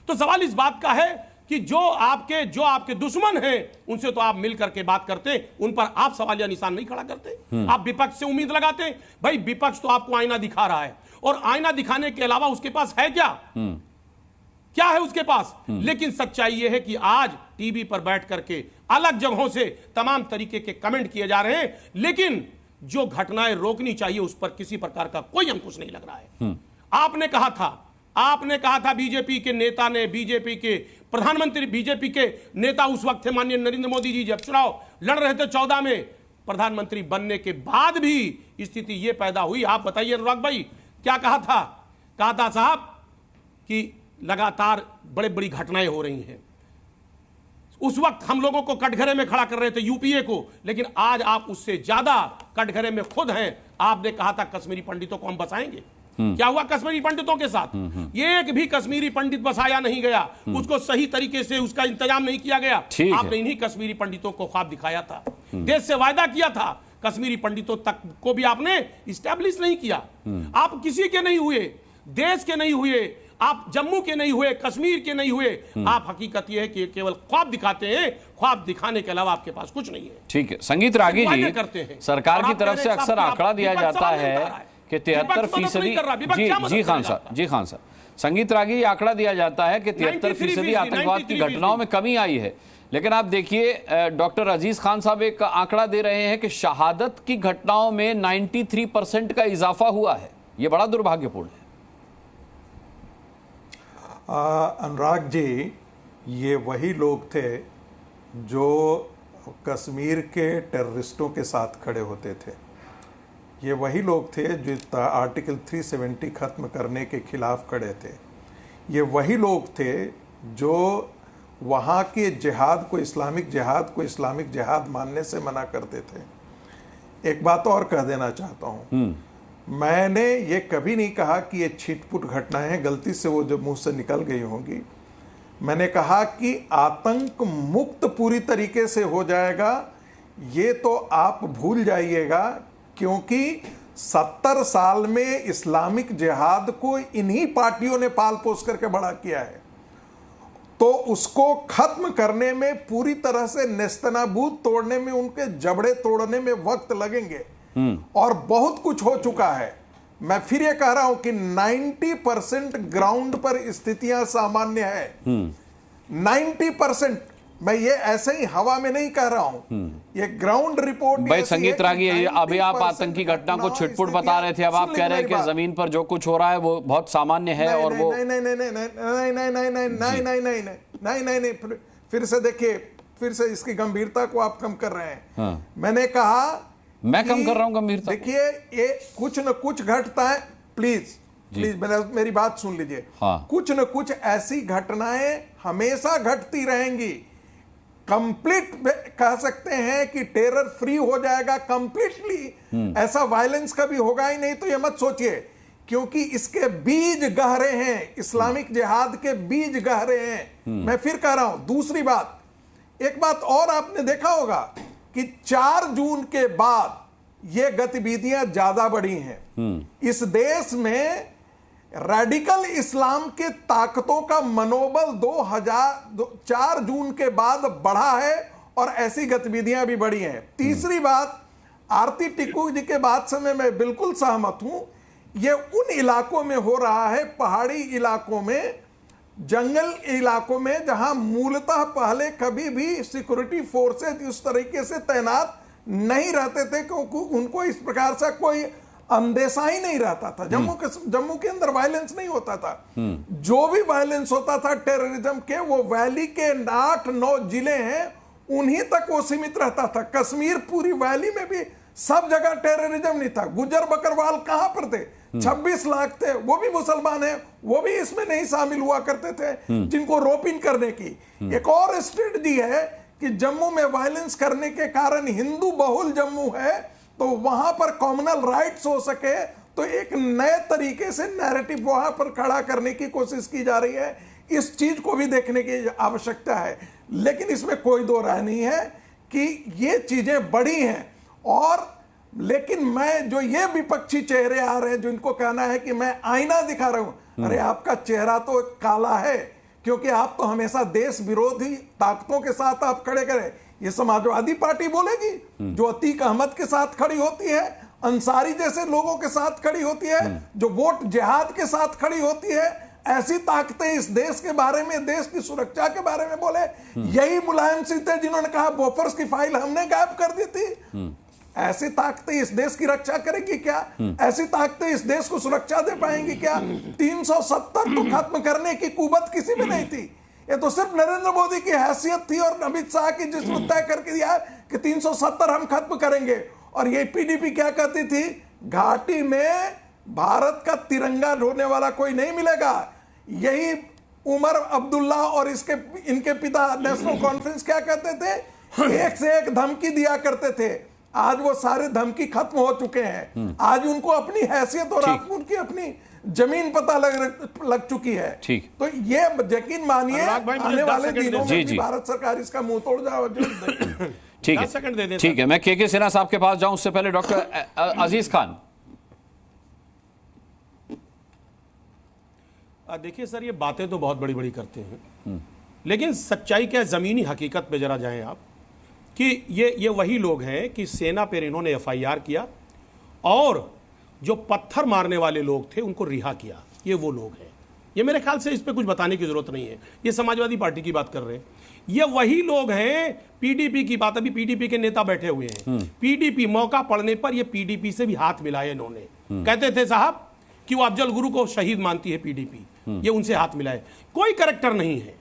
तो सवाल इस बात का है कि जो आपके दुश्मन हैं उनसे तो आप मिल करके बात करते, उन पर आप सवालिया निशान नहीं खड़ा करते। आप विपक्ष से उम्मीद लगाते। भाई विपक्ष तो आपको आईना दिखा रहा है, और आईना दिखाने के अलावा उसके पास है क्या? क्या है उसके पास? लेकिन सच्चाई यह है कि आज टीवी पर बैठ करके अलग जगहों से तमाम तरीके के कमेंट किए जा रहे हैं, लेकिन जो घटनाएं रोकनी चाहिए उस पर किसी प्रकार का कोई अंकुश नहीं लग रहा है। आपने कहा था बीजेपी के नेता ने, बीजेपी के प्रधानमंत्री, बीजेपी के नेता उस वक्त थे माननीय नरेंद्र मोदी जी, जब चुनाव लड़ रहे थे 14 में, प्रधानमंत्री बनने के बाद भी स्थिति ये पैदा हुई। आप बताइए अनुराग भाई, क्या कहा था साहब कि लगातार बड़े बड़ी घटनाएं हो रही हैं। उस वक्त हम लोगों को कटघरे में खड़ा कर रहे थे यूपीए को, लेकिन आज आप उससे ज्यादा कटघरे में खुद हैं। आपने कहा था कश्मीरी पंडितों को हम बसाएंगे, क्या हुआ कश्मीरी पंडितों के साथ? एक भी कश्मीरी पंडित बसाया नहीं गया, उसको सही तरीके से उसका इंतजाम नहीं किया गया। आपने इन्हीं कश्मीरी पंडितों को ख्वाब दिखाया था, देश से वायदा किया था, कश्मीरी पंडितों तक को भी आपने इस्टेब्लिश नहीं किया। आप किसी के नहीं हुए, देश के नहीं हुए, आप जम्मू के नहीं हुए, कश्मीर के नहीं हुए। आप हकीकत यह है कि केवल ख्वाब दिखाते हैं, ख्वाब दिखाने के अलावा आपके पास कुछ नहीं है। ठीक है, संगीत रागी जी, सरकार की तरफ से अक्सर आंकड़ा दिया जाता है कि 73%। जी खान साहब, संगीत रागी आंकड़ा दिया जाता है कि 73% आतंकवाद की घटनाओं में कमी आई है, लेकिन आप देखिए डॉक्टर अजीज खान साहब एक आंकड़ा दे रहे हैं कि शहादत की घटनाओं में 93% का इजाफा हुआ है। यह बड़ा दुर्भाग्यपूर्ण है। अनुराग जी, ये वही लोग थे जो कश्मीर के टेररिस्टों के साथ खड़े होते थे। ये वही लोग थे जो आर्टिकल 370 ख़त्म करने के खिलाफ खड़े थे। ये वही लोग थे जो वहाँ के जिहाद को इस्लामिक जिहाद मानने से मना करते थे। एक बात और कह देना चाहता हूँ, मैंने ये कभी नहीं कहा कि ये छिटपुट घटनाएं हैं, गलती से वो जो मुंह से निकल गई होंगी। मैंने कहा कि आतंक मुक्त पूरी तरीके से हो जाएगा, ये तो आप भूल जाइएगा, क्योंकि 70 साल में इस्लामिक जिहाद को इन्हीं पार्टियों ने पाल पोस करके बड़ा किया है। तो उसको खत्म करने में, पूरी तरह से नेस्तनाबूद तोड़ने में, उनके जबड़े तोड़ने में वक्त लगेंगे और बहुत कुछ हो चुका है। मैं फिर ये कह रहा हूं कि 90% ग्राउंड पर स्थितियां सामान्य है। 90%, मैं ये ऐसे ही हवा में नहीं कह रहा हूं, ये ग्राउंड रिपोर्ट। भाई संगीत रागी, अभी आप आतंकी घटना को छिटपुट बता रहे थे, अब आप कह रहे हैं कि जमीन पर जो कुछ हो रहा है वो बहुत सामान्य है और वो नहीं, फिर से देखिए, फिर से इसकी गंभीरता को आप कम कर रहे हैं। मैंने कहा, मैं कम कर रहा हूं गंभीरता? देखिए, ये कुछ न कुछ घटता है। प्लीज मेरी बात सुन लीजिए। कुछ न कुछ ऐसी घटनाएं हमेशा घटती रहेंगी। कंप्लीट कह सकते हैं कि टेरर फ्री हो जाएगा कंप्लीटली, ऐसा वायलेंस कभी होगा ही नहीं, तो ये मत सोचिए, क्योंकि इसके बीज गहरे हैं, इस्लामिक जिहाद के बीज गहरे हैं। मैं फिर कह रहा हूं। दूसरी बात, एक बात और आपने देखा होगा कि 4 जून के बाद ये गतिविधियां ज्यादा बढ़ी हैं। इस देश में रेडिकल इस्लाम के ताकतों का मनोबल 4 जून के बाद बढ़ा है और ऐसी गतिविधियां भी बढ़ी हैं। तीसरी बात, आरती टिक्कू जी के बात से मैं बिल्कुल सहमत हूं। ये उन इलाकों में हो रहा है, पहाड़ी इलाकों में, जंगल इलाकों में, जहां मूलतः पहले कभी भी सिक्योरिटी फोर्सेज उस तरीके से तैनात नहीं रहते थे, क्योंकि उनको इस प्रकार से कोई अंदेशा ही नहीं रहता था। जम्मू के अंदर वायलेंस नहीं होता था। जो भी वायलेंस होता था टेररिज्म के, वो वैली के 8-9 जिले हैं, उन्हीं तक वो सीमित रहता था। कश्मीर पूरी वैली में भी सब जगह टेररिज्म नहीं था। गुजर बकरवाल कहां पर थे? 26 लाख थे, वो भी मुसलमान हैं, वो भी इसमें नहीं शामिल हुआ करते थे, जिनको रोप इन करने की। एक और स्ट्रेटजी है कि जम्मू में वायलेंस करने के कारण हिंदू बहुल जम्मू है, तो वहां पर कॉमनल राइट्स हो सके, तो एक नए तरीके से नैरेटिव वहां पर खड़ा करने की कोशिश की जा रही है। इस चीज को भी देखने की आवश्यकता है, लेकिन इसमें कोई दो राय नहीं है कि ये चीजें बड़ी हैं। और लेकिन मैं, जो ये विपक्षी चेहरे आ रहे हैं, जो इनको कहना है कि मैं आईना दिखा रहा हूं, अरे आपका चेहरा तो काला है, क्योंकि आप तो हमेशा देश विरोधी ताकतों के साथ आप खड़े करें। ये समाजवादी पार्टी बोलेगी, जो अतीक अहमद के साथ खड़ी होती है, अंसारी जैसे लोगों के साथ खड़ी होती है, जो वोट जिहाद के साथ खड़ी होती है, ऐसी ताकतें इस देश के बारे में, देश की सुरक्षा के बारे में बोले। यही मुलायम सिंह थे जिन्होंने कहा बोफर्स की फाइल हमने गायब कर दी थी। ऐसी ताकतें इस देश की रक्षा करेगी क्या? ऐसी ताकतें इस देश को सुरक्षा दे पाएंगी क्या? 370 तो खत्म करने की कुवत किसी में नहीं थी। ये तो सिर्फ नरेंद्र मोदी की हैसियत थी और अमित शाह की, जिसने तय करके दिया कि 370 हम खत्म करेंगे। और ये पीडीपी क्या कहती थी, घाटी में भारत का तिरंगा ढोने वाला कोई नहीं मिलेगा। यही उमर अब्दुल्ला और इनके पिता नेशनल कॉन्फ्रेंस क्या कहते थे, एक से एक धमकी दिया करते थे। आज वो सारे धमकी खत्म हो चुके हैं। आज उनको अपनी हैसियत और उनकी अपनी जमीन पता लग चुकी है। ठीक, तो ये यकीन मानिए आने वाले दिनों में भी भारत सरकार इसका मुंह तोड़ जाए। ठीक है, ठीक है। मैं के सिन्हा साहब के पास जाऊं उससे पहले डॉक्टर अजीज खान। देखिए सर, ये बातें तो बहुत बड़ी बड़ी करते हैं, लेकिन सच्चाई क्या, जमीनी हकीकत पे जरा जाएं आप, कि ये वही लोग हैं कि सेना पर इन्होंने एफआईआर किया और जो पत्थर मारने वाले लोग थे उनको रिहा किया। ये वो लोग हैं। ये मेरे ख्याल से इस पे कुछ बताने की जरूरत नहीं है। ये समाजवादी पार्टी की बात कर रहे हैं। ये वही लोग हैं, पीडीपी की बात, अभी पीडीपी के नेता बैठे हुए हैं। पीडीपी मौका पड़ने पर ये पीडीपी से भी हाथ मिलाए इन्होंने। कहते थे साहब कि वो अफजल गुरु को शहीद मानती है पीडीपी, ये उनसे हाथ मिलाए। कोई कैरेक्टर नहीं है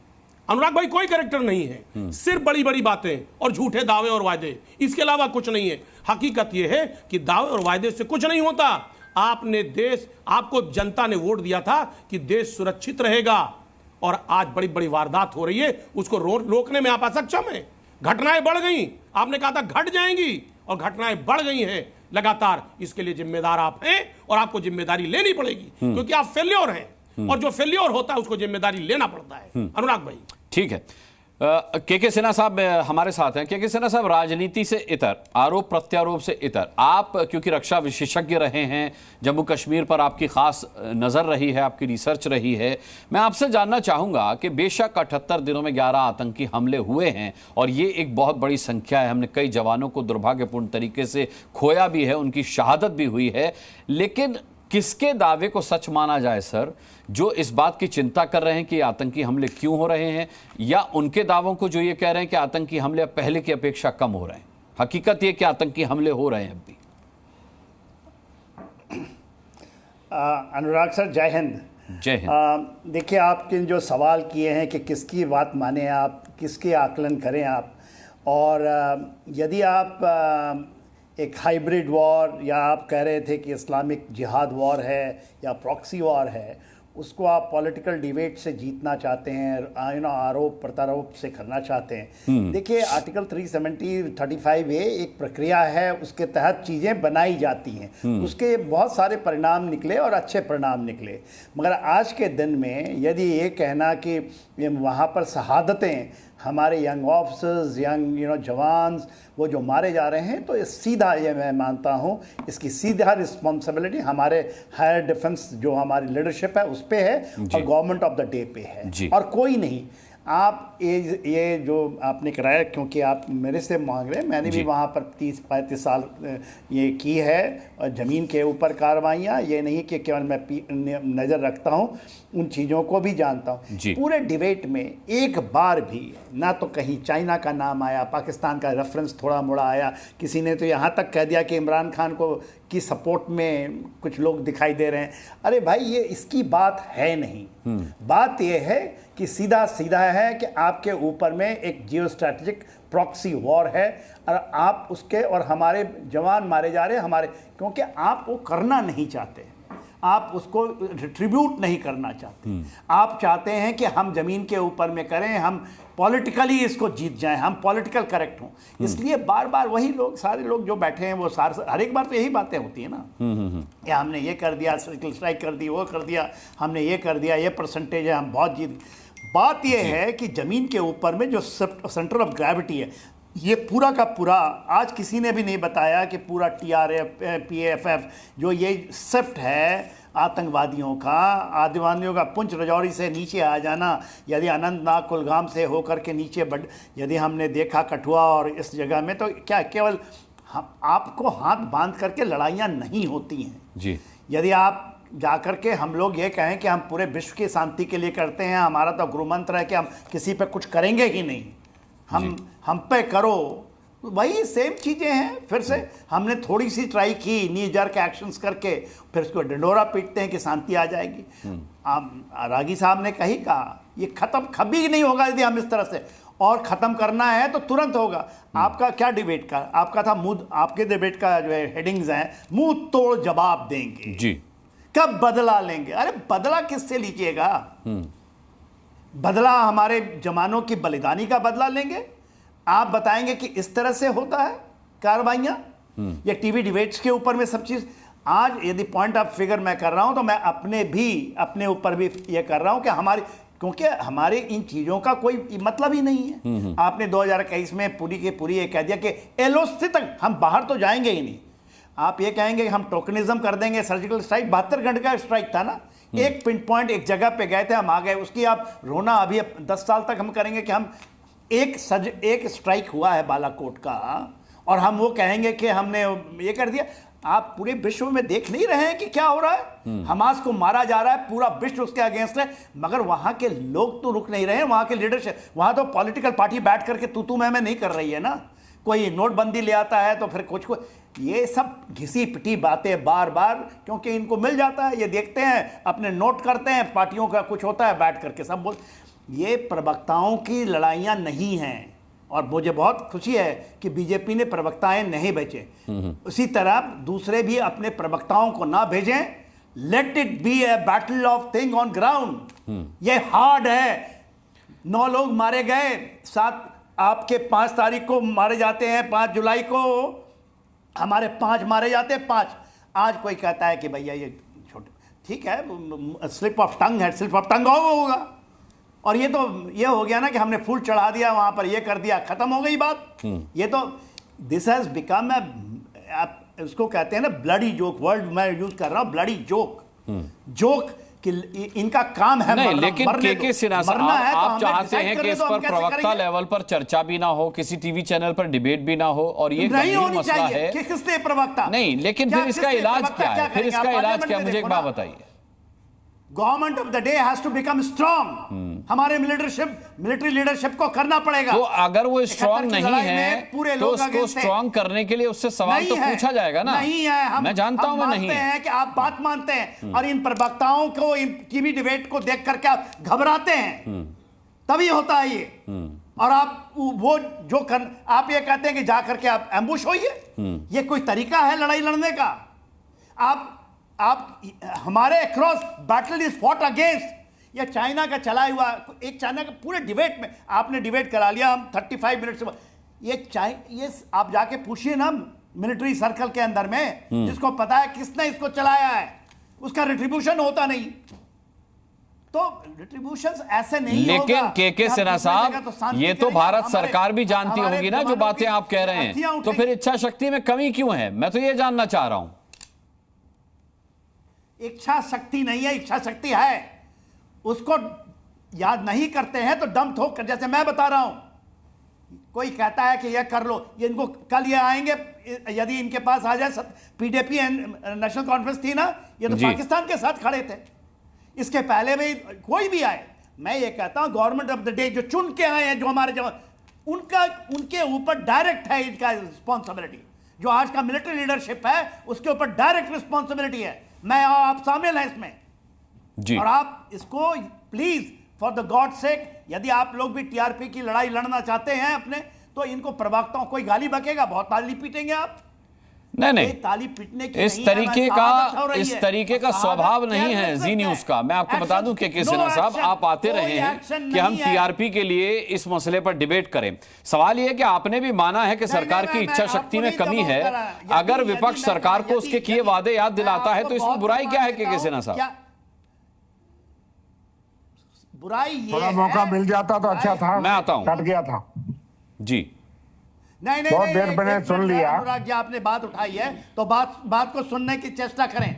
अनुराग भाई, कोई कैरेक्टर नहीं है, सिर्फ बड़ी बड़ी बातें और झूठे दावे और वायदे, इसके अलावा कुछ नहीं है। हकीकत यह है कि दावे और वायदे से कुछ नहीं होता। आपको जनता ने वोट दिया था कि देश सुरक्षित रहेगा, और आज बड़ी बड़ी वारदात हो रही है, उसको रोकने में आप असक्षम हैं। घटनाएं बढ़ गई, आपने कहा था घट जाएंगी, और घटनाएं बढ़ गई हैं लगातार। इसके लिए जिम्मेदार आप हैं और आपको जिम्मेदारी लेनी पड़ेगी, क्योंकि आप फेल्योर हैं, और जो फेल्योर होता है उसको जिम्मेदारी लेना पड़ता है। अनुराग भाई, ठीक है। के सिन्हा साहब हमारे साथ हैं। के सिन्हा साहब, राजनीति से इतर, आरोप प्रत्यारोप से इतर, आप क्योंकि रक्षा विशेषज्ञ रहे हैं, जम्मू कश्मीर पर आपकी खास नज़र रही है, आपकी रिसर्च रही है, मैं आपसे जानना चाहूँगा कि बेशक 78 दिनों में 11 आतंकी हमले हुए हैं और ये एक बहुत बड़ी संख्या है, हमने कई जवानों को दुर्भाग्यपूर्ण तरीके से खोया भी है, उनकी शहादत भी हुई है, लेकिन किसके दावे को सच माना जाए सर, जो इस बात की चिंता कर रहे हैं कि आतंकी हमले क्यों हो रहे हैं, या उनके दावों को जो ये कह रहे हैं कि आतंकी हमले अब पहले की अपेक्षा कम हो रहे हैं? हकीकत ये कि आतंकी हमले हो रहे हैं अब भी। अनुराग सर, जय हिंद। जय हिंद। देखिए, आपके जो सवाल किए हैं कि किसकी बात माने आप, किसके आकलन करें आप, और यदि आप एक हाइब्रिड वॉर, या आप कह रहे थे कि इस्लामिक जिहाद वॉर है या प्रॉक्सी वॉर है, उसको आप पॉलिटिकल डिबेट से जीतना चाहते हैं, आरोप प्रत्यारोप से करना चाहते हैं। देखिए, आर्टिकल 335A एक प्रक्रिया है, उसके तहत चीज़ें बनाई जाती हैं, उसके बहुत सारे परिणाम निकले और अच्छे परिणाम निकले। मगर आज के दिन में यदि ये कहना कि वहाँ पर शहादतें हमारे यंग ऑफिसर्स, यंग जवान वो जो मारे जा रहे हैं, तो सीधा ये मैं मानता हूँ इसकी सीधा रिस्पॉन्सिबिलिटी हमारे हायर डिफेंस जो हमारी लीडरशिप है उस पे है, और गवर्नमेंट ऑफ द डे पे है, और कोई नहीं। आप ये जो आपने कराया, क्योंकि आप मेरे से मांग रहे हैं, मैंने भी वहाँ पर 30-35 साल ये की है, और ज़मीन के ऊपर कार्रवाइयाँ, ये नहीं कि केवल मैं नज़र रखता हूँ, उन चीज़ों को भी जानता हूँ। पूरे डिबेट में एक बार भी ना तो कहीं चाइना का नाम आया, पाकिस्तान का रेफरेंस थोड़ा मोड़ा आया, किसी ने तो यहाँ तक कह दिया कि इमरान खान को की सपोर्ट में कुछ लोग दिखाई दे रहे हैं। अरे भाई, ये इसकी बात है नहीं। बात ये है कि सीधा सीधा है कि आपके ऊपर में एक जियो स्ट्रैटेजिक प्रॉक्सी वॉर है, और आप उसके, और हमारे जवान मारे जा रहे हैं हमारे, क्योंकि आप वो करना नहीं चाहते, आप उसको रिट्रीब्यूट नहीं करना चाहते। आप चाहते हैं कि हम ज़मीन के ऊपर में करें, हम पॉलिटिकली इसको जीत जाएं, हम पॉलिटिकल करेक्ट हों। इसलिए बार बार वही लोग, सारे लोग जो बैठे हैं, वो हर एक बार तो यही बातें होती है ना, या हमने ये कर दिया, सर्जिकल स्ट्राइक कर दी, वो कर दिया, हमने ये कर दिया, ये परसेंटेज है, हम बहुत जीत। बात ये है कि ज़मीन के ऊपर में जो सेंटर ऑफ ग्रेविटी है, ये पूरा का पूरा, आज किसी ने भी नहीं बताया कि पूरा TRF, PAFF जो ये शिफ्ट है आतंकवादियों का, आदिवासियों का पुंछ राजौरी से नीचे आ जाना, यदि अनंतनाग कुलगाम से होकर के नीचे यदि हमने देखा कठुआ और इस जगह में, तो क्या केवल आपको हाथ बांध करके लड़ाइयाँ नहीं होती हैं जी। यदि आप जाकर के हम लोग ये कहें कि हम पूरे विश्व की शांति के लिए करते हैं, हमारा तो गुरु मंत्र है कि हम किसी पे कुछ करेंगे ही नहीं, हम पे करो, वही सेम चीज़ें हैं। फिर से हमने थोड़ी सी ट्राई की नी जर्क एक्शंस करके, फिर उसको डंडोरा पीटते हैं कि शांति आ जाएगी। रागी साहब ने कहा ये ख़त्म कभी नहीं होगा यदि हम इस तरह से, और ख़त्म करना है तो तुरंत होगा। आपका क्या डिबेट का, आपका था मुंह, आपके डिबेट का जो है हेडिंग्स हैं, मुंह तोड़ जवाब देंगे जी, कब बदला लेंगे। अरे बदला किससे लीजिएगा? बदला हमारे जवानों की बलिदानी का बदला लेंगे? आप बताएंगे कि इस तरह से होता है कार्रवाइयां? ये टीवी डिबेट्स के ऊपर में सब चीज। आज यदि पॉइंट ऑफ फिगर मैं कर रहा हूं तो मैं अपने ऊपर भी ये कर रहा हूं कि हमारी, क्योंकि हमारे इन चीजों का कोई मतलब ही नहीं है। आपने 2021 में पूरी की पूरी ये कह दिया कि एलओसी तक हम बाहर तो जाएंगे ही नहीं। आप ये कहेंगे कि हम टोकनिज्म कर देंगे, सर्जिकल स्ट्राइक 72 घंटे का स्ट्राइक था ना, एक पिन पॉइंट एक जगह पे गए थे, हम आ गए। उसकी आप रोना अभी 10 साल तक हम करेंगे कि हम एक स्ट्राइक हुआ है बालाकोट का और हम वो कहेंगे कि हमने ये कर दिया। आप पूरे विश्व में देख नहीं रहे हैं कि क्या हो रहा है? हमास को मारा जा रहा है, पूरा विश्व उसके अगेंस्ट है, मगर वहां के लोग तो रुक नहीं रहे हैं। वहां के लीडरशिप, वहां तो पॉलिटिकल पार्टी बैठ करके तू मैं नहीं कर रही है ना। कोई नोटबंदी ले आता है तो फिर कुछ ये सब घिसी पिटी बातें बार बार, क्योंकि इनको मिल जाता है। ये देखते हैं, अपने नोट करते हैं, पार्टियों का कुछ होता है, बैठ करके सब बोल। ये प्रवक्ताओं की लड़ाइयां नहीं हैं और मुझे बहुत खुशी है कि बीजेपी ने प्रवक्ताएं नहीं भेजे। उसी तरह दूसरे भी अपने प्रवक्ताओं को ना भेजें। Let it be a battle of thing on ground. ये हार्ड है। 9 लोग मारे गए, 7 आपके 5 तारीख को मारे जाते हैं, 5 जुलाई को हमारे 5 मारे जाते हैं, 5। आज कोई कहता है कि भैया ये छोटे, ठीक है, स्लिप ऑफ टंग है, स्लिप ऑफ टंग होगा। और ये तो ये हो गया ना कि हमने फूल चढ़ा दिया वहां पर, ये कर दिया, खत्म हो गई बात। ये तो दिस हैज बिकम ए, इसको कहते हैं ना ब्लडी जोक, वर्ड मैं यूज कर रहा हूं, ब्लडी जोक कि इनका काम है नहीं, मरना, लेकिन के सिन्हा साहब, आप चाहते हैं कि इस पर प्रवक्ता लेवल पर चर्चा भी ना हो, किसी टीवी चैनल पर डिबेट भी ना हो, और ये गंभीर मसला है कि किसने प्रवक्ता नहीं। लेकिन फिर इसका इलाज क्या है? फिर इसका इलाज क्या, मुझे एक बात बताइए। Government of the day has to become strong. हमारे मिलिट्री लीडरशिप को करना पड़ेगा। तो अगर वो स्ट्रांग नहीं है तो उसको स्ट्रांग करने के लिए उससे सवाल तो पूछा जाएगा ना। नहीं है, मैं जानता हूं, मैं नहीं है कि आप बात मानते हैं और इन प्रवक्ताओं को, इन टीवी डिबेट को देख करके आप घबराते हैं, तभी होता है ये। और आप वो जो आप ये कहते हैं कि जाकर के आप एम्बुश होइए, ये कोई तरीका है लड़ाई लड़ने का? आप हमारे across battle is fought against. ये चाइना का चला हुआ, एक चाइना का पूरे डिबेट में आपने डिबेट करा लिया, हम 35 मिनट से। ये आप जाके पूछिए ना मिलिट्री सर्कल के अंदर में, जिसको पता है किसने इसको चलाया है, उसका रिट्रीब्यूशन होता नहीं। तो रिट्रीब्यूशन ऐसे नहीं लेकिन होगा। के सिन्हा साहब, ये तो भारत सरकार भी जानती होगी ना जो बातें आप कह रहे हैं, तो फिर इच्छा शक्ति में कमी क्यों है? मैं तो ये जानना चाह रहा हूं। इच्छा शक्ति नहीं है, इच्छा शक्ति है, उसको याद नहीं करते हैं तो दम ठोक कर, जैसे मैं बता रहा हूं, कोई कहता है कि यह कर लो, ये इनको कल ये आएंगे, यदि इनके पास आ जाए, पीडीपी नेशनल कॉन्फ्रेंस थी ना, ये तो पाकिस्तान के साथ खड़े थे। इसके पहले भी कोई भी आए, मैं ये कहता हूं गवर्नमेंट ऑफ द डे जो चुन के आए हैं, जो हमारे जवान, उनके ऊपर डायरेक्ट है इनका रिस्पॉन्सिबिलिटी। जो आज का मिलिट्री लीडरशिप है उसके ऊपर डायरेक्ट रिस्पॉन्सिबिलिटी है। मैं आप शामिल हैं इसमें जी। और आप इसको please for the God sake, यदि आप लोग भी टीआरपी की लड़ाई लड़ना चाहते हैं अपने, तो इनको प्रवक्ताओं, कोई गाली बकेगा, बहुत ताली पीटेंगे आप। नहीं, ताली पीटने की इस तरीके का स्वभाव नहीं है जी न्यूज का। मैं आपको बता दूं कि सिन्हा साहब, आप आते रहे हैं कि हम टीआरपी के लिए इस मसले पर डिबेट करें। सवाल यह है कि आपने भी माना है कि सरकार की इच्छा शक्ति में कमी है। अगर विपक्ष सरकार को उसके किए वादे याद दिलाता है तो इसमें बुराई क्या है के सिन्हा साहब? बुराई थोड़ा मौका मिल जाता तो अच्छा था। मैं आता हूं, कट गया था जी। नहीं, बहुत देर मैंने सुन लिया। अनुराग जी, आपने बात उठाई है तो बात को सुनने की चेष्टा करें।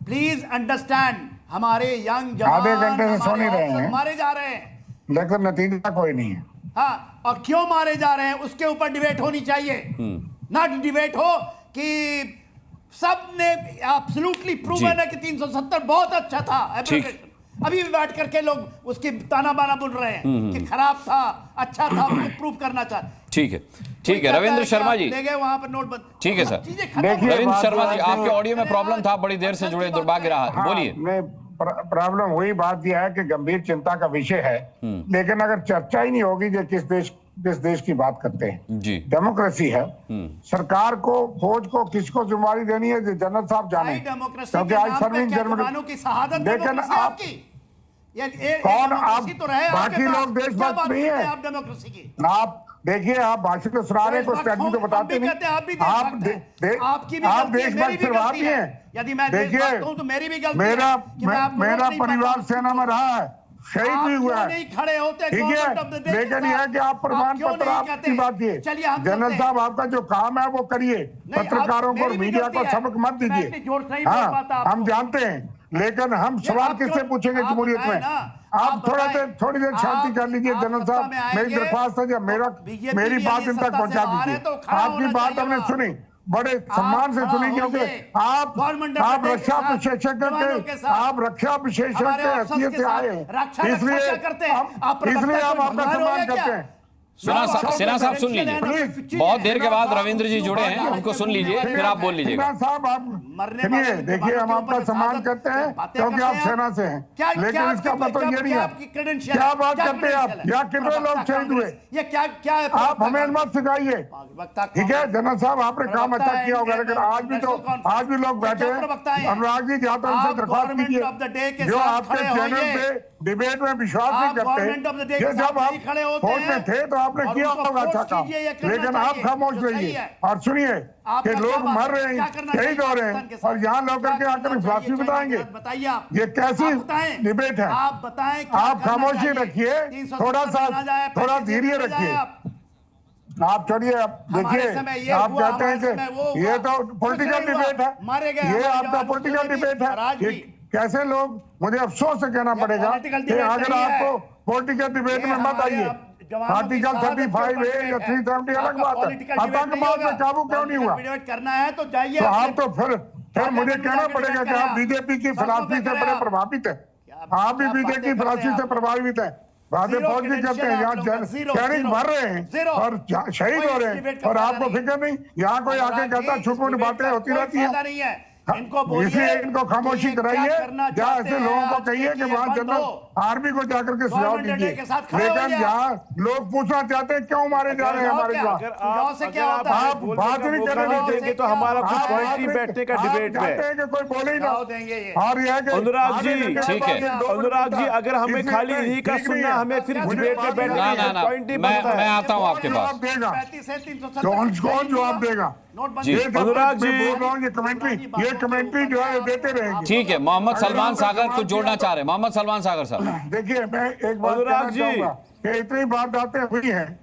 प्लीज अंडरस्टैंड, हमारे यंग जवान आधे घंटे से सुन ही रहे हैं, मारे जा रहे हैं, लेकिन नतीजा कोई नहीं है। हाँ, और क्यों मारे जा रहे हैं उसके ऊपर डिबेट होनी चाहिए। ना डिबेट हो कि सबने एब्सोल्युटली प्रूवन है कि 370 बहुत अच्छा था, अभी भी बैठ करके लोग उसकी ताना बाना बुन रहे हैं कि खराब था, अच्छा था, उसको प्रूव करना चाहते। ठीक है रविंद्र शर्मा जी, वहां पर नोटबंदी, ठीक है सर। रविंद्र शर्मा जी, आपके ऑडियो में प्रॉब्लम था, बड़ी देर से जुड़े, दुर्भाग्य रहा, बोलिए। मैं प्रॉब्लम वही बात यह है कि गंभीर चिंता का विषय है, लेकिन अगर चर्चा ही नहीं होगी कि किस देश की बात करते हैं। जी डेमोक्रेसी है, सरकार को, फौज को किसको जिम्मेदारी देनी है जनरल साहब जाने, क्योंकि आज सर्विंग लेकिन आप कौन, आप बाकी लोग देशभक्त नहीं है। आप देखिए, आप भाषण तो सुना रहे, कुछ स्ट्रेटजी तो बताते नहीं। आप देशभक्त सिर्फ आप ही हैं। देखिए, मेरा परिवार सेना में रहा है, शहीद भी हुआ है, ठीक है, लेकिन यह है कि आप प्रमाण पत्र, आपकी बात ये जनरल साहब, आपका जो काम है वो करिए, पत्रकारों को और मीडिया को सबक मत दीजिए। हाँ, हम जानते हैं, लेकिन हम सवाल किससे पूछेंगे जमहूरियत में? आप थोड़ी देर शांति कर लीजिए जनरल साहब, मेरी दरख्वास्त है, जब मेरी बात इन तक पहुंचा दीजिए। आपकी बात हमने सुनी, बड़े सम्मान से सुनी, क्योंकि आप रक्षा विशेषज्ञ के, आप रक्षा विशेषज्ञ के हैसियत से आए हैं, इसलिए हम आपका सम्मान करते हैं। सिन्हा साहब सुन लीजिए, बहुत देर के बाद रविंद्र जी जुड़े हैं, उनको सुन लीजिए, फिर आप बोल लीजिएगा। साहब आप सुनिए, देखिए, हम आपका सम्मान करते हैं क्योंकि आप सेना से हैं, लेकिन इसका मतलब ये नहीं है क्या बात करते हैं आप, या कितने लोग शहीद हुए, ये क्या आप हमें मत सिखाइए, ठीक है जनरल साहब, आपने काम अच्छा किया होगा, लेकिन आज भी लोग बैठे हैं। अनुराग जी, जहाँ तक उनसे दरख्वास्त कीजिए, जो आपके चैनल पे डिबेट में विश्वास नहीं करते, ये जब आप फौज में थे तो आपने किया होगा अच्छा काम, लेकिन आप खामोश रहिए और सुनिए कि लोग मर रहे हैं, शहीद हो रहे हैं, और यहाँ लोग करके आकर फिलॉसफी बताएंगे, ये कैसी डिबेट है? आप खामोशी रखिए, थोड़ा धीरे रखिए, आप छोड़िए। देखिए, आप कहते हैं कि ये तो पॉलिटिकल डिबेट है, ये आपका पॉलिटिकल डिबेट है, कैसे लोग, मुझे अफसोस से कहना पड़ेगा कि अगर आपको पॉलिटिकल डिबेट में मत आइए, आर्टिकल 35A या 370 अलग बात है, आतंकवाद पे काबू क्यों नहीं हुआ करना है तो जाइए। तो आप तो फिर मुझे कहना पड़ेगा कि आप बीजेपी की फिलॉसफी से बड़े प्रभावित है, आप भी बीजेपी की फिलॉसफी से प्रभावित है, बातें फौज भी करते हैं, यहाँ सैनिक मर रहे हैं और शहीद हो रहे हैं, और आपको फिक्र नहीं, यहाँ कोई आके कहता छुट मुट बातें होती रहती है, इसलिए इनको खामोशी कराइए, जहाँ ऐसे लोगों को कहिए कि वहाँ जनरल आर्मी को जाकर के सुझाव दीजिए, लेकिन जहाँ लोग पूछना चाहते हैं क्यों मारे जा रहे हैं हमारे जवान, आप बात नहीं करने देंगे तो हमारा पॉइंट ही बैठने का डिबेट है, कोई बोले ही ना। और यह अनुराग जी, ठीक है अनुराग जी, अगर हमें खाली यही का सुनना, हमें फिर डिबेट में बैठना पॉइंट ही बनता है। मैं आता हूँ आपके पास, कौन जवाब देगा? अनुराग जी, ये कमेंट्री जो है देते रहेंगे। ठीक है, मोहम्मद सलमान सागर कुछ जोड़ना चाह रहे हैं, मोहम्मद सलमान सागर साहब। देखिए, मैं एक बात कहना चाहूंगा कि इतनी बात बातें हुई हैं,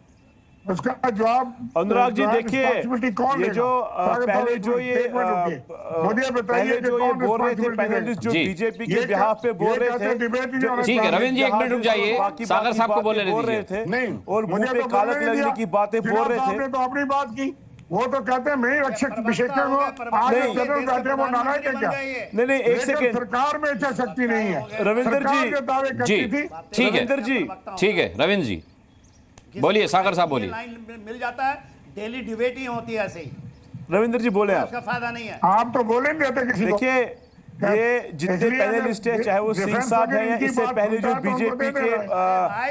उसका जवाब अनुराग जी देखिए, ये जो पहले जो ये मुझे बताइए जो ये बोल रहे थे पैनलिस्ट, जो बीजेपी के बिहाफ पे बोल रहे थे, ठीक है रविंद्र जी, एक मिनट रुक जाइए, सागर साहब को बोल रहे थे, और मुझे पे कालक लगने की बातें बोल रहे थे, तो अपनी बात की, वो तो कहते हैं मैं रक्षक विशेषज्ञ हूँ, आज जनरल बैठे वो नाराज है क्या? नहीं एक सेकेंड, सरकार में इच्छा शक्ति नहीं है, रविंद्र जी, ठीक है रविंद्र जी, ठीक है रविंद्र जी बोलिए, सागर साहब बोलिए। मिल जाता है, डेली डिबेट ही होती है ऐसे ही। रविंद्र जी बोले, आप उसका फायदा नहीं है, आप तो बोले नहीं देते किसी को। देखिए, ये जितने पैनलिस्ट है, चाहे वो सिंह साहब है या इससे पहले जो बीजेपी के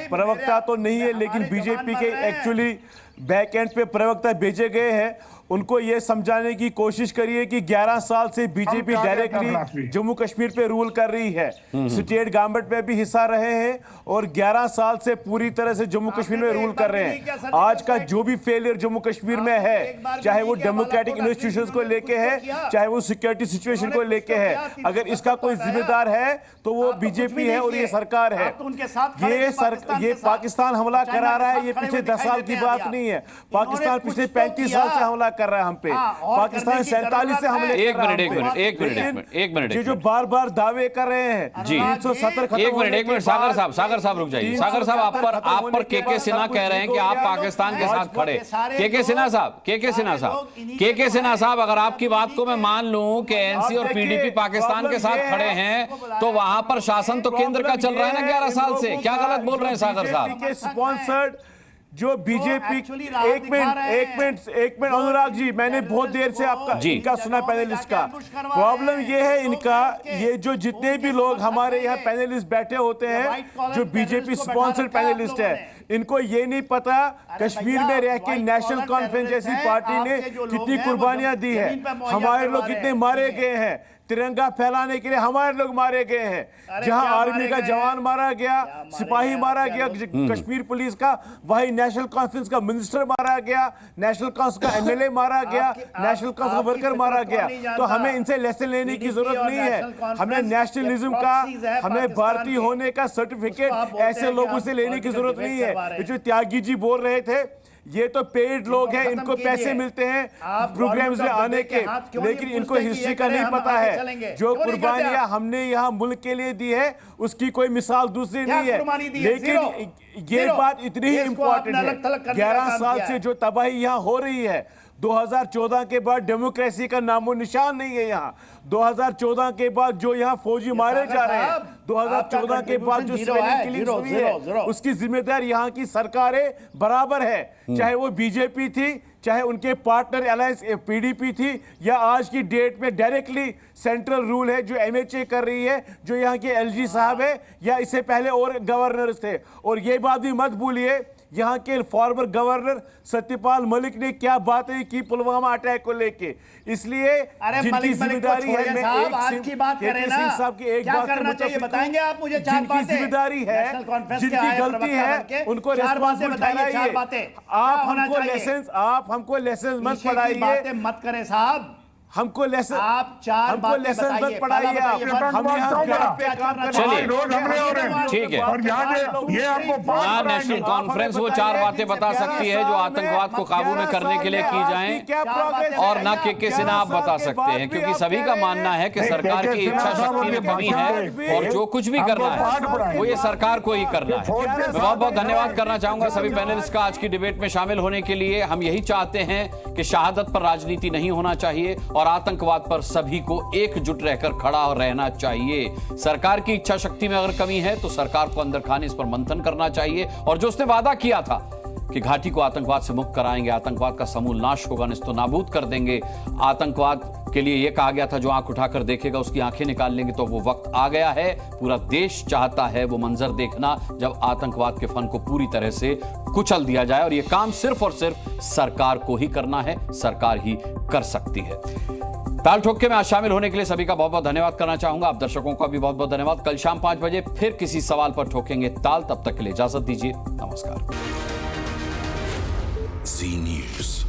प्रवक्ता तो नहीं है, लेकिन बीजेपी के एक्चुअली बैक एंड पे प्रवक्ता भेजे गए हैं, उनको ये समझाने की कोशिश करिए कि 11 साल से बीजेपी डायरेक्टली जम्मू कश्मीर पे रूल कर रही है, स्टेट गवर्नमेंट में भी हिस्सा रहे हैं और 11 साल से पूरी तरह से जम्मू कश्मीर में रूल कर रहे हैं। आज का जो भी फेलियर जम्मू कश्मीर में है, चाहे वो डेमोक्रेटिक इंस्टीट्यूशंस को लेके है, चाहे वो सिक्योरिटी सिचुएशन को लेके है, अगर इसका कोई जिम्मेदार है तो वो बीजेपी है और ये सरकार है। ये पाकिस्तान हमला करा रहा है, ये पिछले 10 साल की बात नहीं है, पाकिस्तान पिछले 35 साल से हमला कर रहा है हम पे, पाकिस्तान 47 से हमले। एक मिनट ये जो बार बार दावे कर रहे हैं जी, 370 खत्म। एक मिनट सागर साहब रुक जाइए, सागर साहब आप पर के सिन्हा कह रहे हैं कि आप पाकिस्तान के साथ खड़े, के सिन्हा साहब अगर आपकी बात को मैं मान लूं कि एनसी और पीडीपी पाकिस्तान के साथ खड़े हैं, तो वहां पर शासन तो केंद्र का चल रहा है ना 11 साल से, क्या गलत बोल रहे हैं सागर साहब? स्पॉन्सर्ड जो बीजेपी एक मिनट अनुराग जी, मैंने बहुत देर से आपका इनका सुना पैनलिस्ट का। प्रॉब्लम ये है इनका, ये जो जितने भी लोग हमारे यहाँ पैनलिस्ट बैठे होते हैं जो बीजेपी स्पॉन्सर्ड पैनलिस्ट है, इनको ये नहीं पता कश्मीर में रह के नेशनल कॉन्फ्रेंस जैसी पार्टी ने कितनी कुर्बानियां दी है, हमारे लोग कितने मारे गए हैं, तिरंगा फैलाने के लिए हमारे लोग मारे गए हैं। जहां आर्मी का जवान मारा गया, सिपाही मारा गया, कश्मीर पुलिस का, वही नेशनल कॉन्फ्रेंस का मिनिस्टर मारा गया, नेशनल कॉन्फ्रेंस का एमएलए मारा गया, नेशनल कॉन्फ्रेंस का वर्कर मारा गया। तो हमें इनसे लेसन लेने की जरूरत नहीं है। हमें नेशनलिज्म का, हमें भारतीय होने का सर्टिफिकेट ऐसे लोगों से लेने की जरूरत नहीं है। जो त्यागी जी बोल रहे थे, ये तो पेड लोग हैं, इनको पैसे मिलते हैं प्रोग्राम्स में आने के, लेकिन इनको हिस्ट्री का नहीं पता है। जो कुर्बानियां हमने यहाँ मुल्क के लिए दी है उसकी कोई मिसाल दूसरी नहीं है। लेकिन ये बात इतनी ही इंपॉर्टेंट है, 11 साल से जो तबाही यहाँ हो रही है, 2014 के बाद डेमोक्रेसी का नामो निशान नहीं है यहाँ। 2014 के बाद जो यहाँ फौजी मारे जा रहे हैं, 2014 के बाद जो सिविलियन किलिंग्स हुई है, उसकी जिम्मेदार यहाँ की सरकारें बराबर है, चाहे वो बीजेपी थी, चाहे उनके पार्टनर अलायंस पीडीपी थी, या आज की डेट में डायरेक्टली सेंट्रल रूल है जो एमएचए कर रही है, जो यहाँ के एलजी साहब है, या इससे पहले और गवर्नर्स थे। और ये बात भी मत भूलिए, यहाँ के फॉर्मर गवर्नर सत्यपाल मलिक ने क्या बातें की पुलवामा अटैक को लेके। इसलिए जिनकी जिम्मेदारी है, मैं आज की बात करें ना, साहब की एक बात बताएंगे आप मुझे, जिनकी जिम्मेदारी है, जिनकी गलती है, उनको रिस्पांसिबल ठहराइए। आप हमको लेसन मत पढ़ाइए, मत करें साहब, हमको लेसन, आप चार लेसन मत पढ़ाइए। हम यहाँ पे काम कर रहे हैं, ठीक है। नेशनल कॉन्फ्रेंस वो 4 बातें बता सकती है जो आतंकवाद को काबू में करने के लिए की जाएं, और ना के सिन्हा आप बता सकते हैं, क्योंकि सभी का मानना है कि सरकार की इच्छा शक्ति में कमी है और जो कुछ भी करना है वो ये सरकार को ही करना है। मैं बहुत बहुत धन्यवाद करना चाहूंगा सभी पैनलिस्ट का आज की डिबेट में शामिल होने के लिए। हम यही चाहते हैं कि शहादत पर राजनीति नहीं होना चाहिए और आतंकवाद पर सभी को एकजुट रहकर खड़ा रहना चाहिए। सरकार की इच्छा शक्ति में अगर कमी है तो सरकार को अंदर खाने इस पर मंथन करना चाहिए, और जो उसने वादा किया था कि घाटी को आतंकवाद से मुक्त कराएंगे, आतंकवाद का समूल नाश होगा, निस्तो नाबूद कर देंगे, आतंकवाद के लिए यह कहा गया था जो आंख उठाकर देखेगा उसकी आंखें निकाल लेंगे, तो वो वक्त आ गया है। पूरा देश चाहता है वो मंजर देखना जब आतंकवाद के फन को पूरी तरह से कुचल दिया जाए, और यह काम सिर्फ और सिर्फ सरकार को ही करना है, सरकार ही कर सकती है। ताल ठोके में आज शामिल होने के लिए सभी का बहुत बहुत धन्यवाद करना चाहूंगा। आप दर्शकों का भी बहुत बहुत धन्यवाद। कल शाम 5 बजे फिर किसी सवाल पर ठोकेंगे ताल, तब तक के लिए इजाजत दीजिए, नमस्कार। जी न्यूज़।